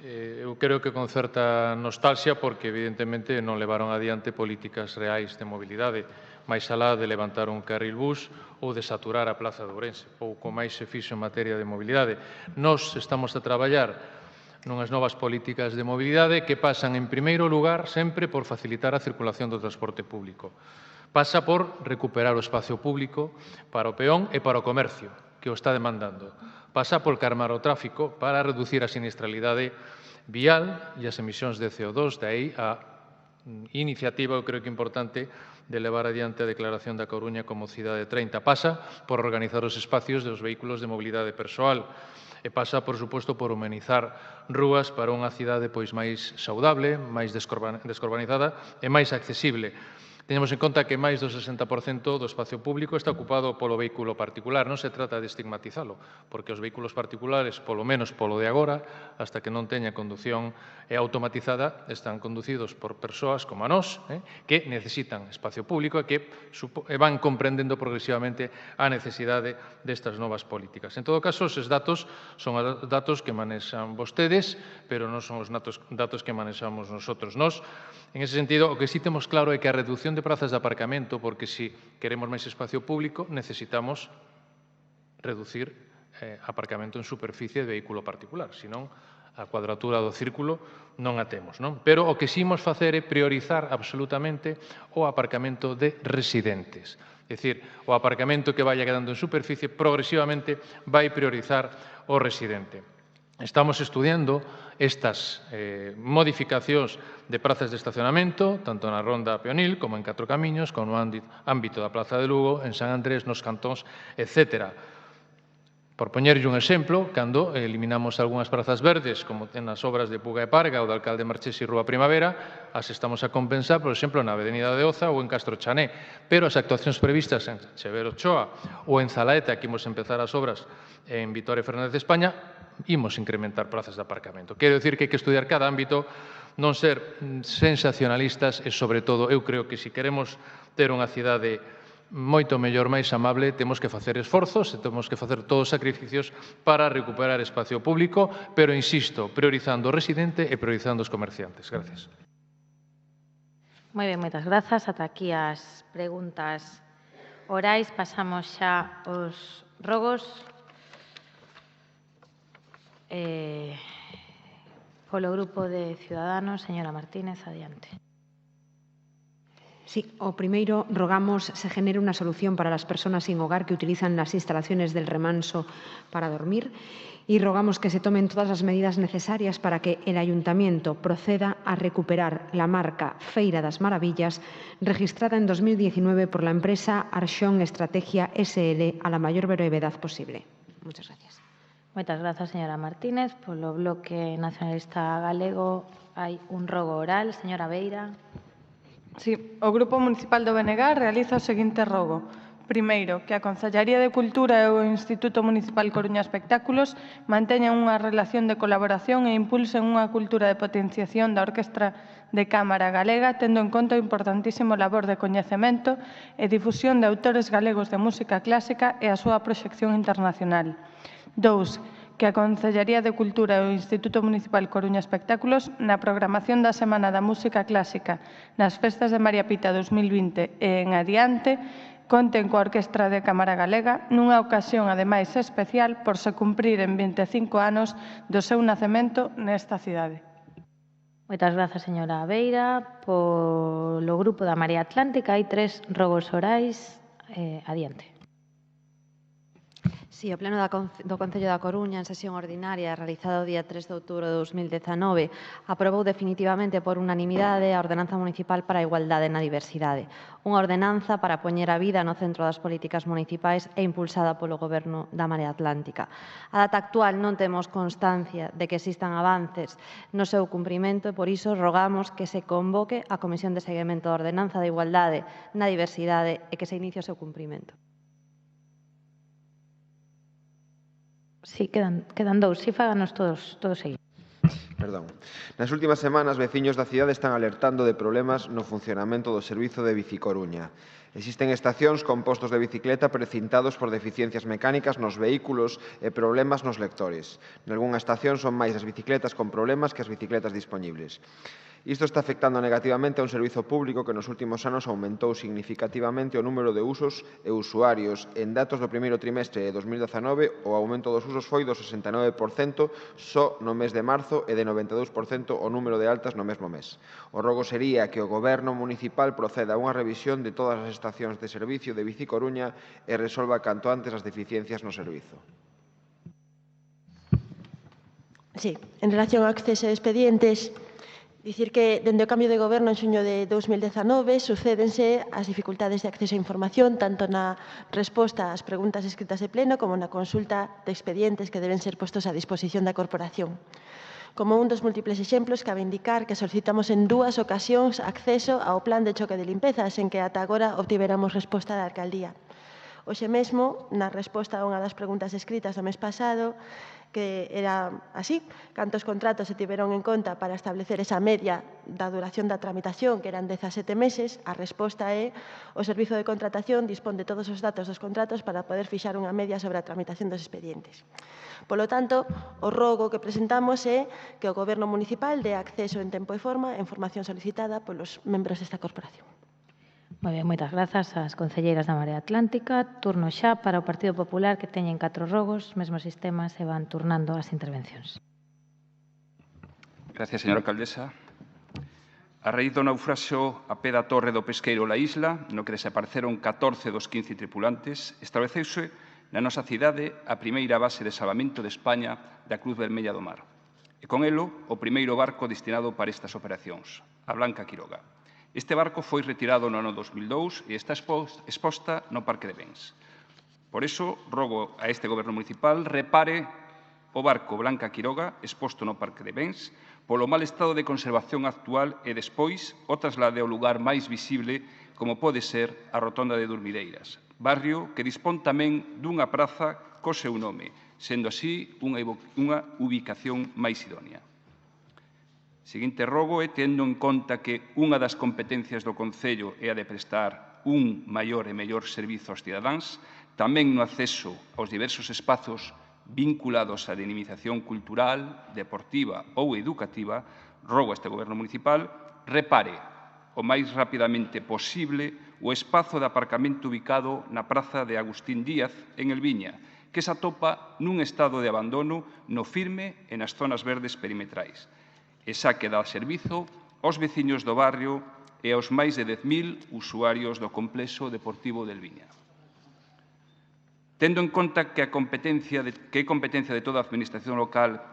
eu creo que con certa nostalgia porque evidentemente non levaron adiante políticas reais de mobilidade, máis alá de levantar un carril bus ou de saturar a Plaza de Ourense. Pouco máis se fixo en materia de mobilidade. Nós estamos a traballar nunhas novas políticas de mobilidade que pasan, en primeiro lugar, sempre por facilitar a circulación do transporte público. Pasa por recuperar o espacio público para o peón e para o comercio, que o está demandando. Pasa por calmar o tráfico para reducir a sinistralidade vial e as emisións de CO2, de aí a iniciativa, eu creo que importante, de levar adiante a declaración da Coruña como cidade 30. Pasa por organizar os espacios dos vehículos de mobilidade persoal e pasa, por suposto, por humanizar rúas para unha cidade pois máis saudable, máis descurbanizada e máis accesible. Teñamos en conta que máis do 60% do espacio público está ocupado polo vehículo particular. Non se trata de estigmatizalo, porque os vehículos particulares, polo menos polo de agora, hasta que non teña conducción automatizada, están conducidos por persoas como a nós, que necesitan espacio público e que van comprendendo progresivamente a necesidade destas novas políticas. En todo caso, eses datos son os datos que manexan vostedes, pero non son os datos que manexamos nosotros. Nós, en ese sentido, o que sí temos claro é que a reducción de prazas de aparcamento, porque si queremos máis espacio público, necesitamos reducir aparcamento en superficie de vehículo particular, senón a cuadratura do círculo non a temos. Non? Pero o que sí imos facer é priorizar absolutamente o aparcamento de residentes. É dicir, o aparcamento que vaya quedando en superficie progresivamente vai priorizar o residente. Estamos estudiando estas modificacións de prazas de estacionamento, tanto na Ronda Peonil como en Catro Camiños, como no ámbito da Plaza de Lugo, en San Andrés, nos cantóns, etc. Por poñerlle un exemplo, cando eliminamos algunhas prazas verdes, como nas obras de Puga e Parga ou do alcalde Marchesi Rúa Primavera, as estamos a compensar, por exemplo, na Avenida de Oza ou en Castro Chané. Pero as actuacións previstas en Severo Ochoa ou en Zalaeta, que imos empezar as obras en Vitoria Fernández de España, imos incrementar prazas de aparcamento. Quero dicir que hai que estudiar cada ámbito, non ser sensacionalistas e, sobre todo, eu creo que se queremos ter unha cidade moito mellor, máis amable, temos que facer esforzos e temos que facer todos os sacrificios para recuperar espacio público, pero, insisto, priorizando o residente e priorizando os comerciantes. Gracias. Moi ben, moitas grazas. Ata aquí as preguntas orais. Pasamos xa aos rogos. Polo Grupo de Ciudadanos, señora Martínez, adiante. Sí, o primeiro, rogamos se genere unha solución para as persoas sin hogar que utilizan las instalaciones del remanso para dormir y rogamos que se tomen todas las medidas necesarias para que el Ayuntamiento proceda a recuperar la marca Feira das Maravillas registrada en 2019 por la empresa Arxón Estrategia SL a la mayor brevedad posible. Muchas gracias. Moitas grazas, señora Martínez. Polo Bloque Nacionalista Galego hai un rogo oral. Señora Beira. Sí, o Grupo Municipal do Benegar realiza o seguinte rogo. Primeiro, que a Concellaría de Cultura e o Instituto Municipal Coruña Espectáculos manteñan unha relación de colaboración e impulsen unha cultura de potenciación da Orquestra de Cámara Galega, tendo en conta o importantísimo labor de coñecemento e difusión de autores galegos de música clásica e a súa proxección internacional. 2. Que a Concellaría de Cultura e o Instituto Municipal Coruña Espectáculos, na programación da Semana da Música Clásica nas Festas de María Pita 2020 e en adiante, conten coa Orquestra de Cámara Galega nunha ocasión, ademais, especial por se cumpriren 25 anos do seu nacemento nesta cidade. Moitas grazas, señora Beira. Polo Grupo da Marea Atlántica hai 3 rogos orais. Adiante. Sí, o Pleno do Concello da Coruña, en sesión ordinaria realizada o día 3 de outubro de 2019, aprobou definitivamente por unanimidade a Ordenanza Municipal para a Igualdade na Diversidade, unha ordenanza para poñer a vida no centro das políticas municipais e impulsada polo Goberno da Marea Atlántica. A data actual non temos constancia de que existan avances no seu cumprimento e por iso rogamos que se convoque a Comisión de Seguimento da Ordenanza de Igualdade na Diversidade e que se inicie o seu cumprimento. Sí, quedan 2. Sí, fáganos todos seguidos. Perdón. Nas últimas semanas, veciños da cidade están alertando de problemas no funcionamento do servizo de Bicicoruña. Existen estacións con postos de bicicleta precintados por deficiencias mecánicas nos vehículos e problemas nos lectores. Nalgunha estación son máis as bicicletas con problemas que as bicicletas dispoñibles. Isto está afectando negativamente a un servizo público que nos últimos anos aumentou significativamente o número de usos e usuarios. En datos do primeiro trimestre de 2019, o aumento dos usos foi do 69% só no mes de marzo e de 92% o número de altas no mesmo mes. O rogo sería que o Goberno municipal proceda a unha revisión de todas as estacións de servicio de Bicicoruña e resolva canto antes as deficiencias no servizo. Sí, en relación ao acceso a expedientes, Dicir que, dende o cambio de goberno en xuño de 2019, sucédense as dificultades de acceso á información, tanto na resposta ás preguntas escritas de pleno como na consulta de expedientes que deben ser postos a disposición da corporación. Como un dos múltiples exemplos, cabe indicar que solicitamos en 2 ocasións acceso ao plan de choque de limpeza, sen que ata agora obtiveramos resposta da alcaldía. Hoxe mesmo, na resposta a unha das preguntas escritas do mes pasado, que era así, cantos contratos se tiveron en conta para establecer esa media da duración da tramitación, que eran 17 meses, a resposta é o Servizo de Contratación dispón de todos os datos dos contratos para poder fixar unha media sobre a tramitación dos expedientes. Polo tanto, o rogo que presentamos é que o Goberno municipal dé acceso en tempo e forma a información solicitada polos membros desta corporación. Moi ben, moitas grazas ás concelleiras da Marea Atlántica. Turno xa para o Partido Popular, que teñen 4 rogos, mesmo sistema, se van turnando as intervencións. Gracias, señora alcaldesa. A raíz do naufraxo a pé da torre do pesqueiro La Isla, no que desapareceron 14 dos 15 tripulantes, estableceuse na nosa cidade a primeira base de salvamento de España da Cruz Vermella do Mar. E con elo, o primeiro barco destinado para estas operacións, a Blanca Quiroga. Este barco foi retirado no ano 2002 e está exposta no Parque de Bens. Por iso, rogo a este Goberno municipal repare o barco Blanca Quiroga exposto no Parque de Bens polo mal estado de conservación actual e despois o traslade ao lugar máis visible como pode ser a Rotonda de Durmideiras, barrio que dispón tamén dunha praza co seu nome, sendo así unha ubicación máis idónea. Seguinte rogo é, tendo en conta que unha das competencias do Concello é a de prestar un maior e mellor servizo aos cidadáns, tamén no acceso aos diversos espazos vinculados á dinamización cultural, deportiva ou educativa, rogo a este Goberno municipal repare o máis rapidamente posible o espazo de aparcamento ubicado na praza de Agustín Díaz, en Elviña, que se atopa nun estado de abandono no firme e nas zonas verdes perimetrais, e xa que dá servizo aos veciños do barrio e aos máis de 10.000 usuarios do complexo deportivo de Elviña. Tendo en conta que é competencia de toda a administración local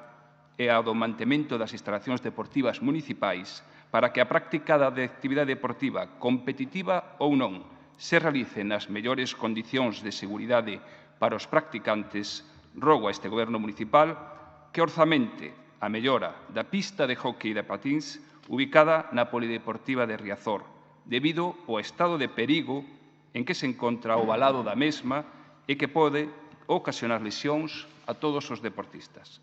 e a do mantemento das instalacións deportivas municipais para que a práctica da actividade deportiva, competitiva ou non, se realice nas mellores condicións de seguridade para os practicantes, rogo a este Goberno municipal que orzamente a mellora da pista de hóquei de patins ubicada na Polideportiva de Riazor, debido ao estado de perigo en que se encontra o valado da mesma e que pode ocasionar lesións a todos os deportistas.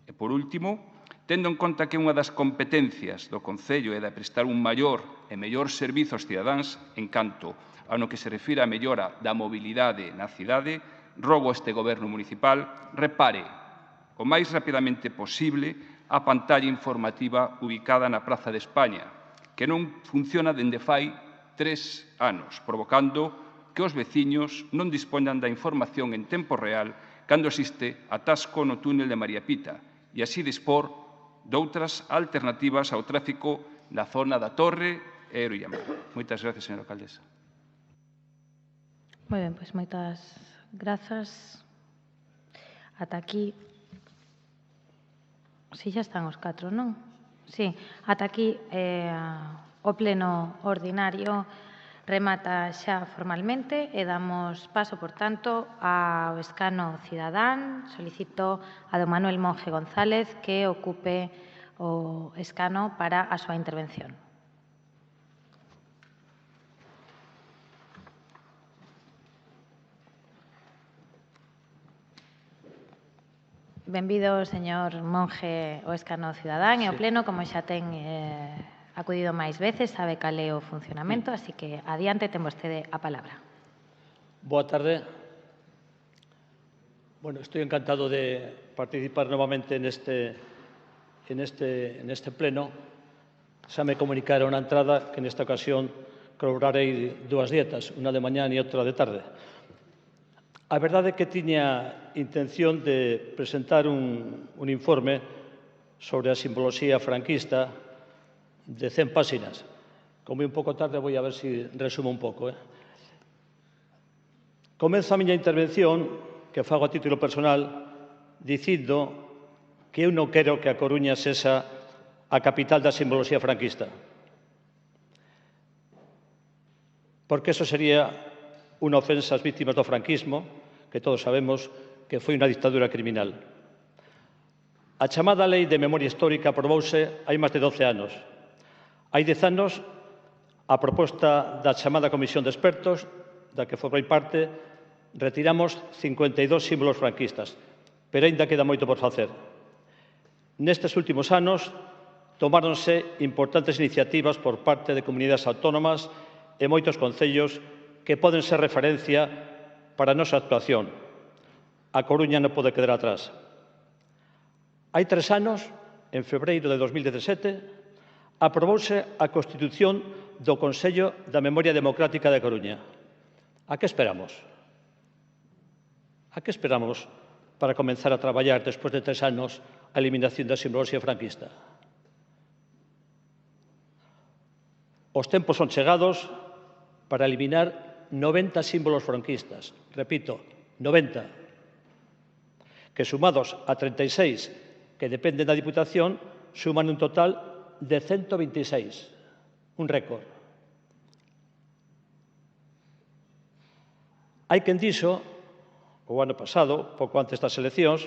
E, por último, tendo en conta que unha das competencias do Concello é de prestar un maior e mellor servizo aos cidadáns en canto a no que se refira a mellora da mobilidade na cidade, rogo a este Goberno municipal repare o máis rapidamente posible a pantalla informativa ubicada na Praza de España, que non funciona dende fai 3 anos, provocando que os veciños non dispoñan da información en tempo real cando existe atasco no túnel de María Pita e así dispor doutras alternativas ao tráfico na zona da Torre e Eruillamar. Moitas gracias, señora alcaldesa. Moi ben, pois moitas grazas. Ata aquí. Si, xa están os 4, non? Si, ata aquí o pleno ordinario remata xa formalmente e damos paso, por tanto, ao escano cidadán. Solicito a don Manuel Monge González que ocupe o escano para a súa intervención. Benvido, señor Monge, ao escano cidadán e ao pleno, como xa ten acudido máis veces, sabe cal é o funcionamento, así que adiante, ten vostede a palabra. Boa tarde. Bueno, estoy encantado de participar novamente en este pleno. Xa me comunicaron na entrada que nesta ocasión cobrarei 2 dietas, unha de mañá e outra de tarde. A verdade é que tiña intención de presentar un informe sobre a simboloxía franquista de 100 páxinas. Como un pouco tarde, vou a ver se resumo un pouco. Comenzo a miña intervención, que fago a título personal, dicindo que eu non quero que a Coruña sexa a capital da simboloxía franquista. Porque eso sería unha ofensa ás vítimas do franquismo, que todos sabemos que foi unha dictadura criminal. A chamada Lei de Memoria Histórica aprobouse hai máis de 12 anos. Hai 10 anos, a proposta da chamada Comisión de Expertos, da que formei parte, retiramos 52 símbolos franquistas, pero aínda queda moito por facer. Nestes últimos anos, tomáronse importantes iniciativas por parte de comunidades autónomas e moitos concellos que poden ser referencia para a nosa actuación. A Coruña non pode quedar atrás. Hai 3 anos, en febreiro de 2017, aprobouse a Constitución do Consello da Memoria Democrática de Coruña. A que esperamos? A que esperamos para comenzar a traballar despois de 3 anos a eliminación da simboloxía franquista? Os tempos son chegados para eliminar 90 símbolos franquistas. Repito, 90. Que sumados a 36 que dependen da Diputación, suman un total de 126. Un récord. Hai quen dixo, o ano pasado, pouco antes das eleccións,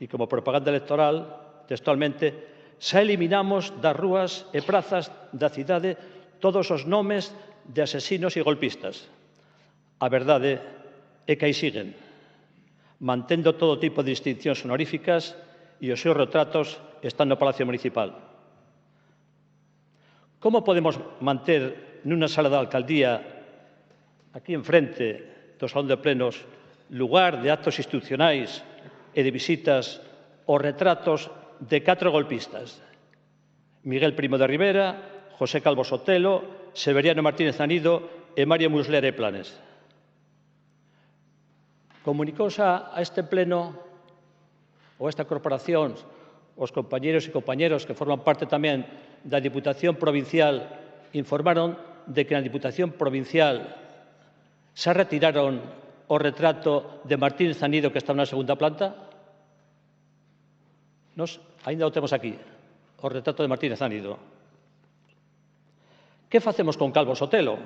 e como propaganda electoral, textualmente, xa eliminamos das rúas e prazas da cidade todos os nomes de asesinos e golpistas. A verdade é que aí siguen, mantendo todo tipo de distincións honoríficas e os seus retratos están no Palacio Municipal. Como podemos manter nunha sala da alcaldía, aquí enfrente do Salón de Plenos, lugar de actos institucionais e de visitas os retratos de 4 golpistas? Miguel Primo de Rivera, José Calvo Sotelo, Severiano Martínez Anido e Mario Muslera e Planes. Comunicouse a este pleno ou a esta corporación os compañeros e compañeros que forman parte tamén da Diputación Provincial informaron de que na Diputación Provincial xa retiraron o retrato de Martínez Anido que está na segunda planta? Nos ainda o temos aquí, o retrato de Martínez Anido. Que facemos con Calvo Sotelo?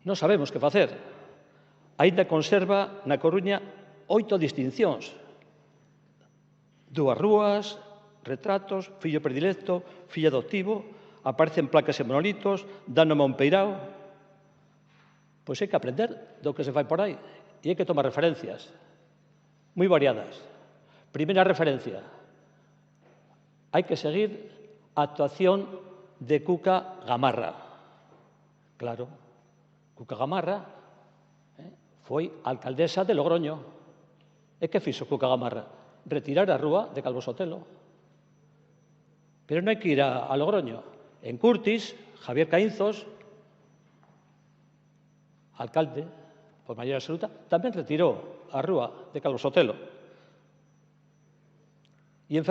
Non sabemos que facer. Ainda conserva na Coruña 8 distincións. 2 rúas, retratos, fillo predilecto, fillo adoptivo, aparecen placas e monolitos, dan nome a un peirao. Pois hai que aprender do que se fai por aí e hai que tomar referencias moi variadas. Primeira referencia, hai que seguir a actuación de Cuca Gamarra. Claro, Cuca Gamarra foi alcaldesa de Logroño. E que fixo Cuca Gamarra? Retirar a rúa de Calvo Sotelo. Pero non hai que ir a Logroño. En Curtis, Javier Caínzos, alcalde, por maioría absoluta, tamén retirou a rúa de Calvo Sotelo. E en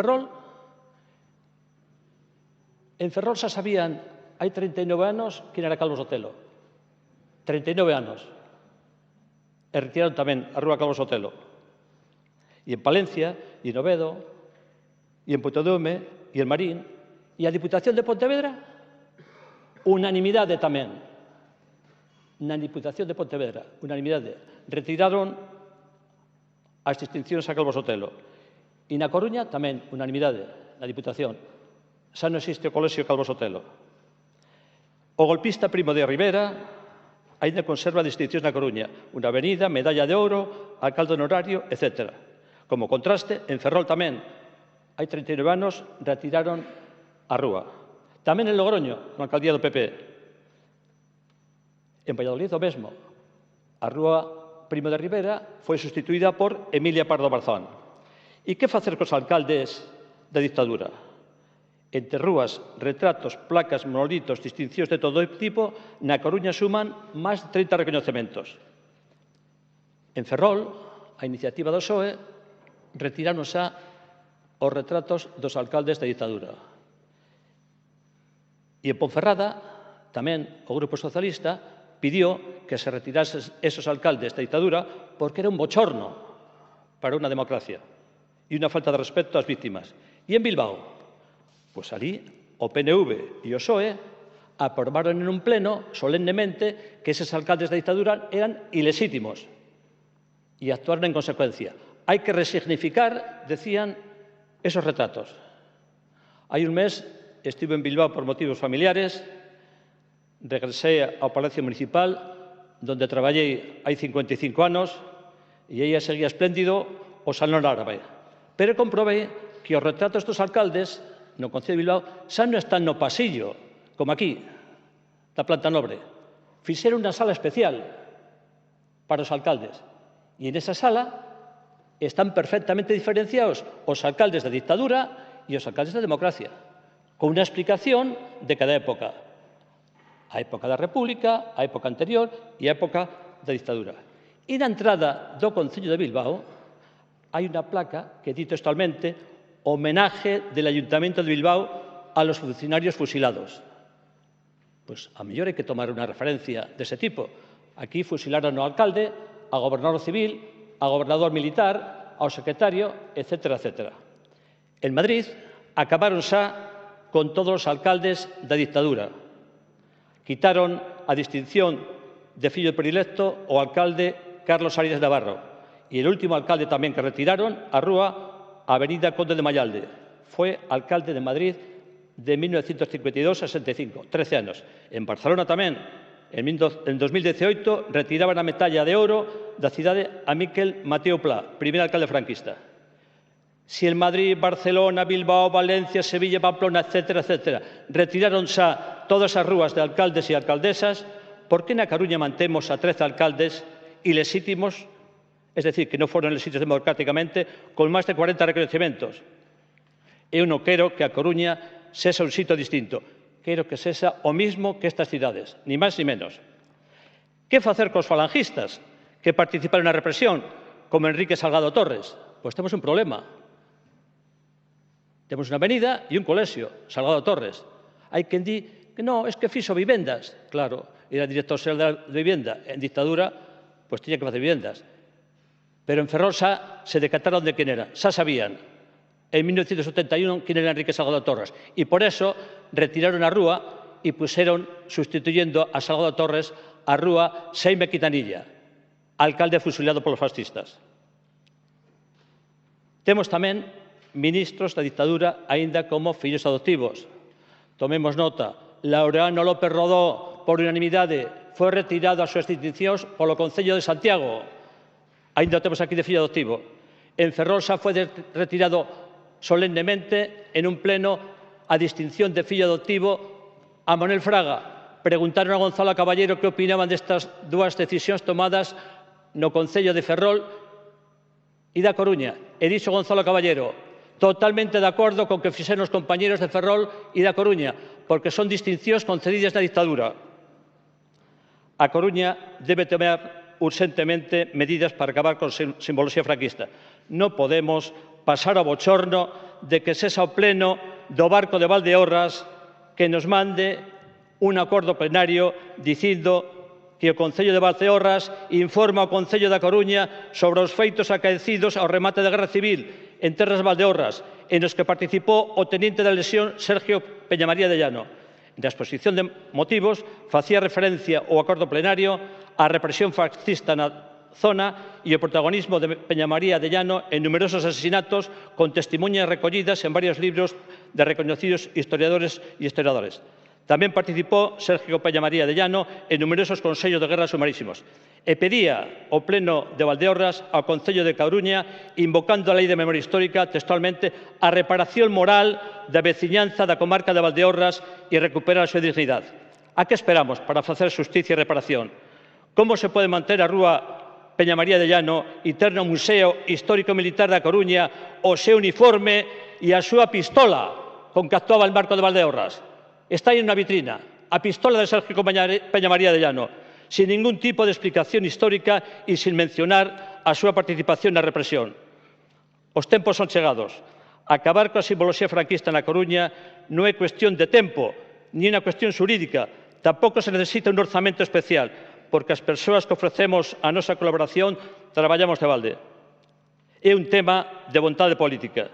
Ferrol xa sabían, hai 39 anos, quen era Calvo Sotelo. 39 anos. E retiraron tamén a rúa Calvo Sotelo. E en Palencia, e en Oviedo, e en Puigdemont, e en Marín, e a Diputación de Pontevedra, unanimidade tamén. Na Diputación de Pontevedra, unanimidade, retiraron as distincións a Calvo Sotelo. E na Coruña tamén, unanimidade, na Diputación. Xa non existe o Colexio Calvo Sotelo. O golpista Primo de Rivera aínda conserva distincións na Coruña, unha avenida, medalla de ouro, alcalde honorario, etc. Como contraste, en Ferrol tamén, hai 39 anos, retiraron a rúa. Tamén en Logroño, na alcaldía do PP. En Valladolid o mesmo. A rúa Primo de Rivera foi sustituída por Emilia Pardo Barzón. E que facer cos alcaldes da dictadura? Entre rúas, retratos, placas, monolitos, distincións de todo tipo, na Coruña suman máis de 30 recoñecementos. En Ferrol, a iniciativa do PSOE, retiraron xa os retratos dos alcaldes da dictadura. E en Ponferrada, tamén o Grupo Socialista, pidió que se retirasen esos alcaldes da dictadura porque era un bochorno para unha democracia e unha falta de respeto ás víctimas. E en Bilbao, Pois ali o PNV e o PSOE aprobaron en un pleno solemnemente que eses alcaldes da ditadura eran ilexítimos e actuaron en consecuencia. Hai que resignificar, decían, esos retratos. Hai un mes estivo en Bilbao por motivos familiares, regresei ao Palacio Municipal, donde traballei hai 55 anos, e aí seguía espléndido o Salón Árabe. Pero comprobei que os retratos dos alcaldes no Concello de Bilbao xa non están no pasillo, como aquí, da planta nobre. Fixeron unha sala especial para os alcaldes. E en esa sala están perfectamente diferenciados os alcaldes da dictadura e os alcaldes da democracia, con unha explicación de cada época. A época da República, a época anterior e a época da dictadura. E na entrada do Concello de Bilbao hai unha placa que di textualmente homenaje del Ayuntamiento de Bilbao a los funcionarios fusilados. Pois a mellor hai que tomar unha referencia dese tipo. Aquí fusilaron ao alcalde, ao gobernador civil, ao gobernador militar, ao secretario, etc. etc. En Madrid acabaron xa con todos os alcaldes da dictadura. Quitaron a distinción de fillo predilecto ao alcalde Carlos Arias Navarro. E o último alcalde tamén que retiraron a rúa Avenida Conde de Mayalde. Foi alcalde de Madrid de 1952 a 65, 13 anos. En Barcelona tamén, en 2018, retiraban a medalla de ouro da cidade a Miquel Mateo Pla, primer alcalde franquista. Si en Madrid, Barcelona, Bilbao, Valencia, Sevilla, Pamplona, etc., retiraron xa todas as rúas de alcaldes e alcaldesas, por que na Coruña mantemos a 13 alcaldes ilexítimos, es decir, que non foron elegidos democráticamente, con máis de 40 recoñecementos? Eu non quero que a Coruña sexa un sitio distinto. Quero que sexa o mismo que estas cidades, ni máis ni menos. Que facer cos falangistas que participaron na represión, como Enrique Salgado Torres? Pois temos un problema. Temos unha avenida e un colexio, Salgado Torres. Hai quen di que non, es que fixo vivendas. Claro, era director xeral de vivenda. En dictadura, pois tiña que facer vivendas. Pero en Ferrol xa se decataron de quen era, xa sabían. En 1971 quen era Enrique Salgado Torres. E por eso retiraron a rúa e puseron, sustituyendo a Salgado Torres, a rúa Xeime Quintanilla, alcalde fusilado polos fascistas. Temos tamén ministros da dictadura aínda como fillos adoptivos. Tomemos nota, Laureano López Rodó, por unanimidade, foi retirado as súas distincións polo Concello de Santiago. Aínda temos aquí de fillo adoptivo. En Ferrol xa foi retirado solemnemente en un pleno a distinción de fillo adoptivo a Manuel Fraga. Preguntaron a Gonzalo Caballero que opinaban destas dúas decisións tomadas no Concello de Ferrol e da Coruña. E dixo Gonzalo Caballero, totalmente de acordo con que fixeron os compañeros de Ferrol e da Coruña, porque son distincións concedidas na dictadura. A Coruña debe tomar urxentemente medidas para acabar con a simboloxía franquista. Non podemos pasar ao bochorno de que sexa o pleno do barco de Valdeorras que nos mande un acordo plenario dicindo que o Concello de Valdeorras informa ao Concello da Coruña sobre os feitos acaecidos ao remate da Guerra Civil en terras Valdeorras, en os que participou o teniente da Lexión Sergio Peñamaría de Llano. Na exposición de motivos facía referencia ao acordo plenario á represión fascista na zona e o protagonismo de Peñamaría de Llano en numerosos asesinatos con testemunhas recollidas en varios libros de recoñecidos historiadores e historiadoras. Tamén participou Sergio Peñamaría de Llano en numerosos consellos de guerra sumarísimos e pedía ao pleno de Valdeorras ao Concello de Coruña, invocando a Lei de Memoria Histórica, textualmente, a reparación moral da veciñanza da comarca de Valdeorras e recuperar a súa dignidade. A que esperamos para facer xusticia e reparación? Como se pode manter a rúa Peñamaría de Llano e ter no Museo Histórico Militar da Coruña o seu uniforme e a súa pistola con que actuaba el barco de Valdeorras? Está aí na vitrina, a pistola de Sergio Peñamaría de Llano, sin ningún tipo de explicación histórica e sin mencionar a súa participación na represión. Os tempos son chegados. Acabar coa simboloxía franquista na Coruña non é cuestión de tempo, ni unha cuestión xurídica. Tampouco se necesita un orzamento especial, porque as persoas que ofrecemos a nosa colaboración traballamos de balde. É un tema de vontade política.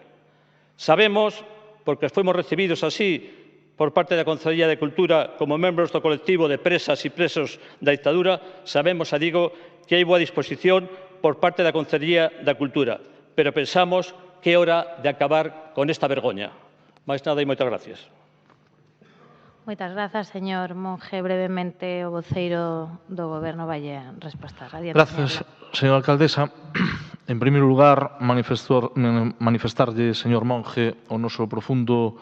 Sabemos porque fomos recibidos así por parte da Consellería de Cultura como membros do colectivo de presas e presos da dictadura, sabemos, digo, que hai boa disposición por parte da Consellería da Cultura, pero pensamos que é hora de acabar con esta vergoña. Máis nada e moitas gracias. Moitas grazas, señor Monge. Brevemente, o voceiro do Goberno vai responder. Grazas, señora alcaldesa. En primeiro lugar, manifestarlle, señor Monge, o noso profundo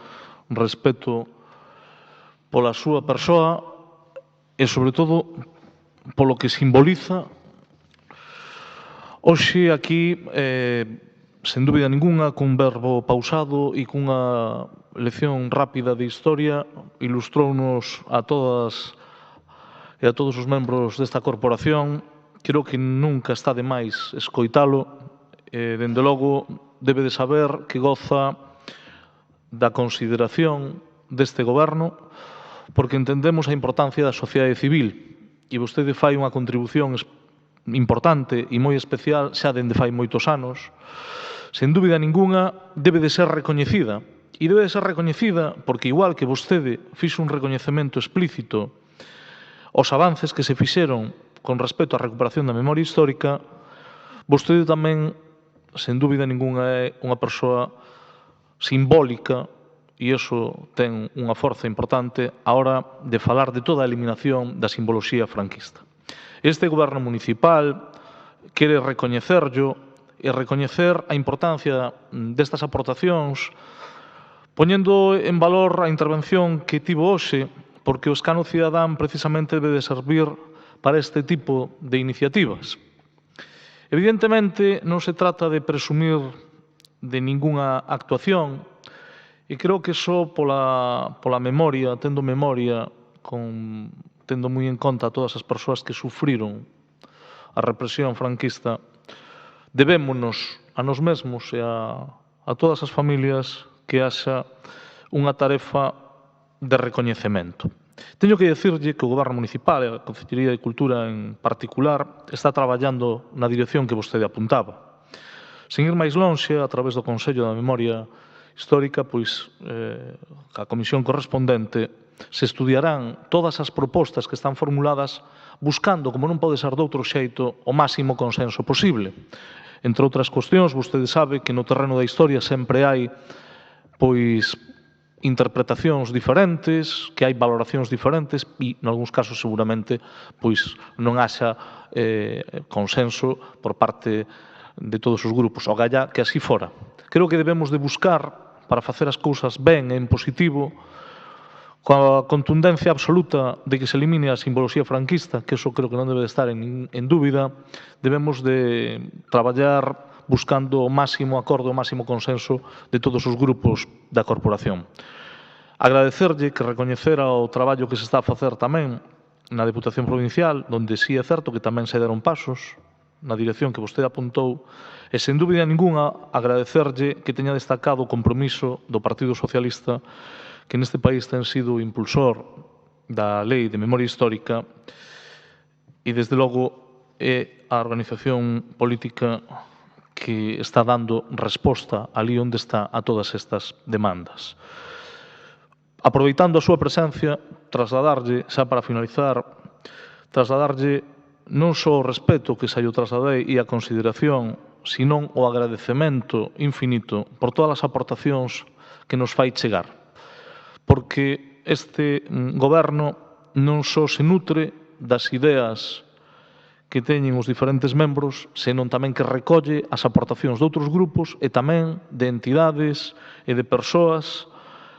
respeto pola súa persoa e, sobre todo, polo que simboliza. Hoxe aquí, sen dúbida ninguna, cun verbo pausado e cunha lección rápida de historia, ilustrounos a todas e a todos os membros desta corporación. Creo que nunca está de máis escoitalo. Dende logo, debe de saber que goza da consideración deste goberno, porque entendemos a importancia da sociedade civil e vostede fai unha contribución importante e moi especial xa dende fai moitos anos. Sen dúbida ninguna, debe de ser recoñecida. E debe de ser recoñecida porque, igual que vostede fixo un recoñecemento explícito aos avances que se fixeron con respecto á recuperación da memoria histórica, vostede tamén, sen dúbida ninguna, é unha persoa simbólica e iso ten unha forza importante á hora de falar de toda a eliminación da simboloxía franquista. Este goberno municipal quere recoñecerllo e recoñecer a importancia destas aportacións, poñendo en valor a intervención que tivo hoxe, porque o escano cidadán precisamente debe de servir para este tipo de iniciativas. Evidentemente, non se trata de presumir de ningunha actuación, e creo que só pola memoria, tendo memoria, tendo moi en conta a todas as persoas que sufriron a represión franquista, debémonos a nós mesmos e a todas as familias que haxa unha tarefa de recoñecemento. Teño que dicirlle que o Goberno Municipal e a Consellería de Cultura en particular está traballando na dirección que vostede apuntaba. Sen ir máis lonxe, a través do Consello da Memoria Histórica, pois a comisión correspondente se estudiarán todas as propostas que están formuladas buscando, como non pode ser doutro xeito, o máximo consenso posible. Entre outras cuestións, vostede sabe que no terreno da historia sempre hai pois interpretacións diferentes, que hai valoracións diferentes e, en algúns casos, seguramente, pois non haxa consenso por parte de todos os grupos. O galla que así fora. Creo que debemos de buscar, para facer as cousas ben e en positivo, coa contundencia absoluta de que se elimine a simboloxía franquista, que iso creo que non debe de estar en dúbida, debemos de traballar buscando o máximo acordo, o máximo consenso de todos os grupos da corporación. Agradecerlle que recoñecera o traballo que se está a facer tamén na Deputación Provincial, onde sí é certo que tamén se deron pasos na dirección que vostede apuntou, e sen dúbida ninguna agradecerlle que teña destacado o compromiso do Partido Socialista, que neste país ten sido o impulsor da Lei de Memoria Histórica e, desde logo, é a organización política que está dando resposta ali onde está a todas estas demandas. Aproveitando a súa presencia, trasladarlle, xa para finalizar, trasladarlle non só o respeto que xa lle trasladei e a consideración, senón o agradecemento infinito por todas as aportacións que nos fai chegar. Porque este goberno non só se nutre das ideas que teñen os diferentes membros, senón tamén que recolle as aportacións de outros grupos e tamén de entidades e de persoas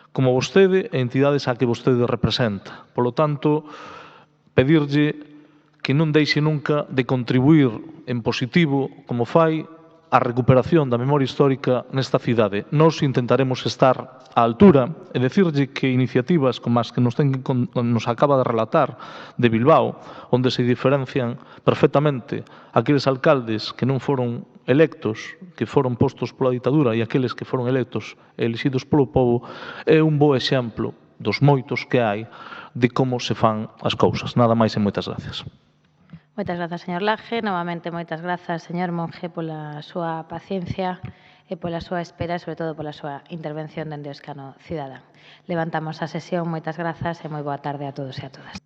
como vostede e entidades a que vostede representa. Polo tanto, pedirlle que non deixe nunca de contribuir en positivo, como fai, a recuperación da memoria histórica nesta cidade. Nós intentaremos estar á altura e decirlle que iniciativas como as que nos acaba de relatar de Bilbao, onde se diferencian perfectamente aqueles alcaldes que non foron electos, que foron postos pola ditadura, e aqueles que foron electos e elixidos polo povo, é un bo exemplo dos moitos que hai de como se fan as cousas. Nada máis e moitas gracias. Moitas grazas, señor Laje. Novamente, moitas grazas, señor Monge, pola súa paciencia e pola súa espera e, sobre todo, pola súa intervención dende o escano cidadán. Levantamos a sesión. Moitas grazas e moi boa tarde a todos e a todas.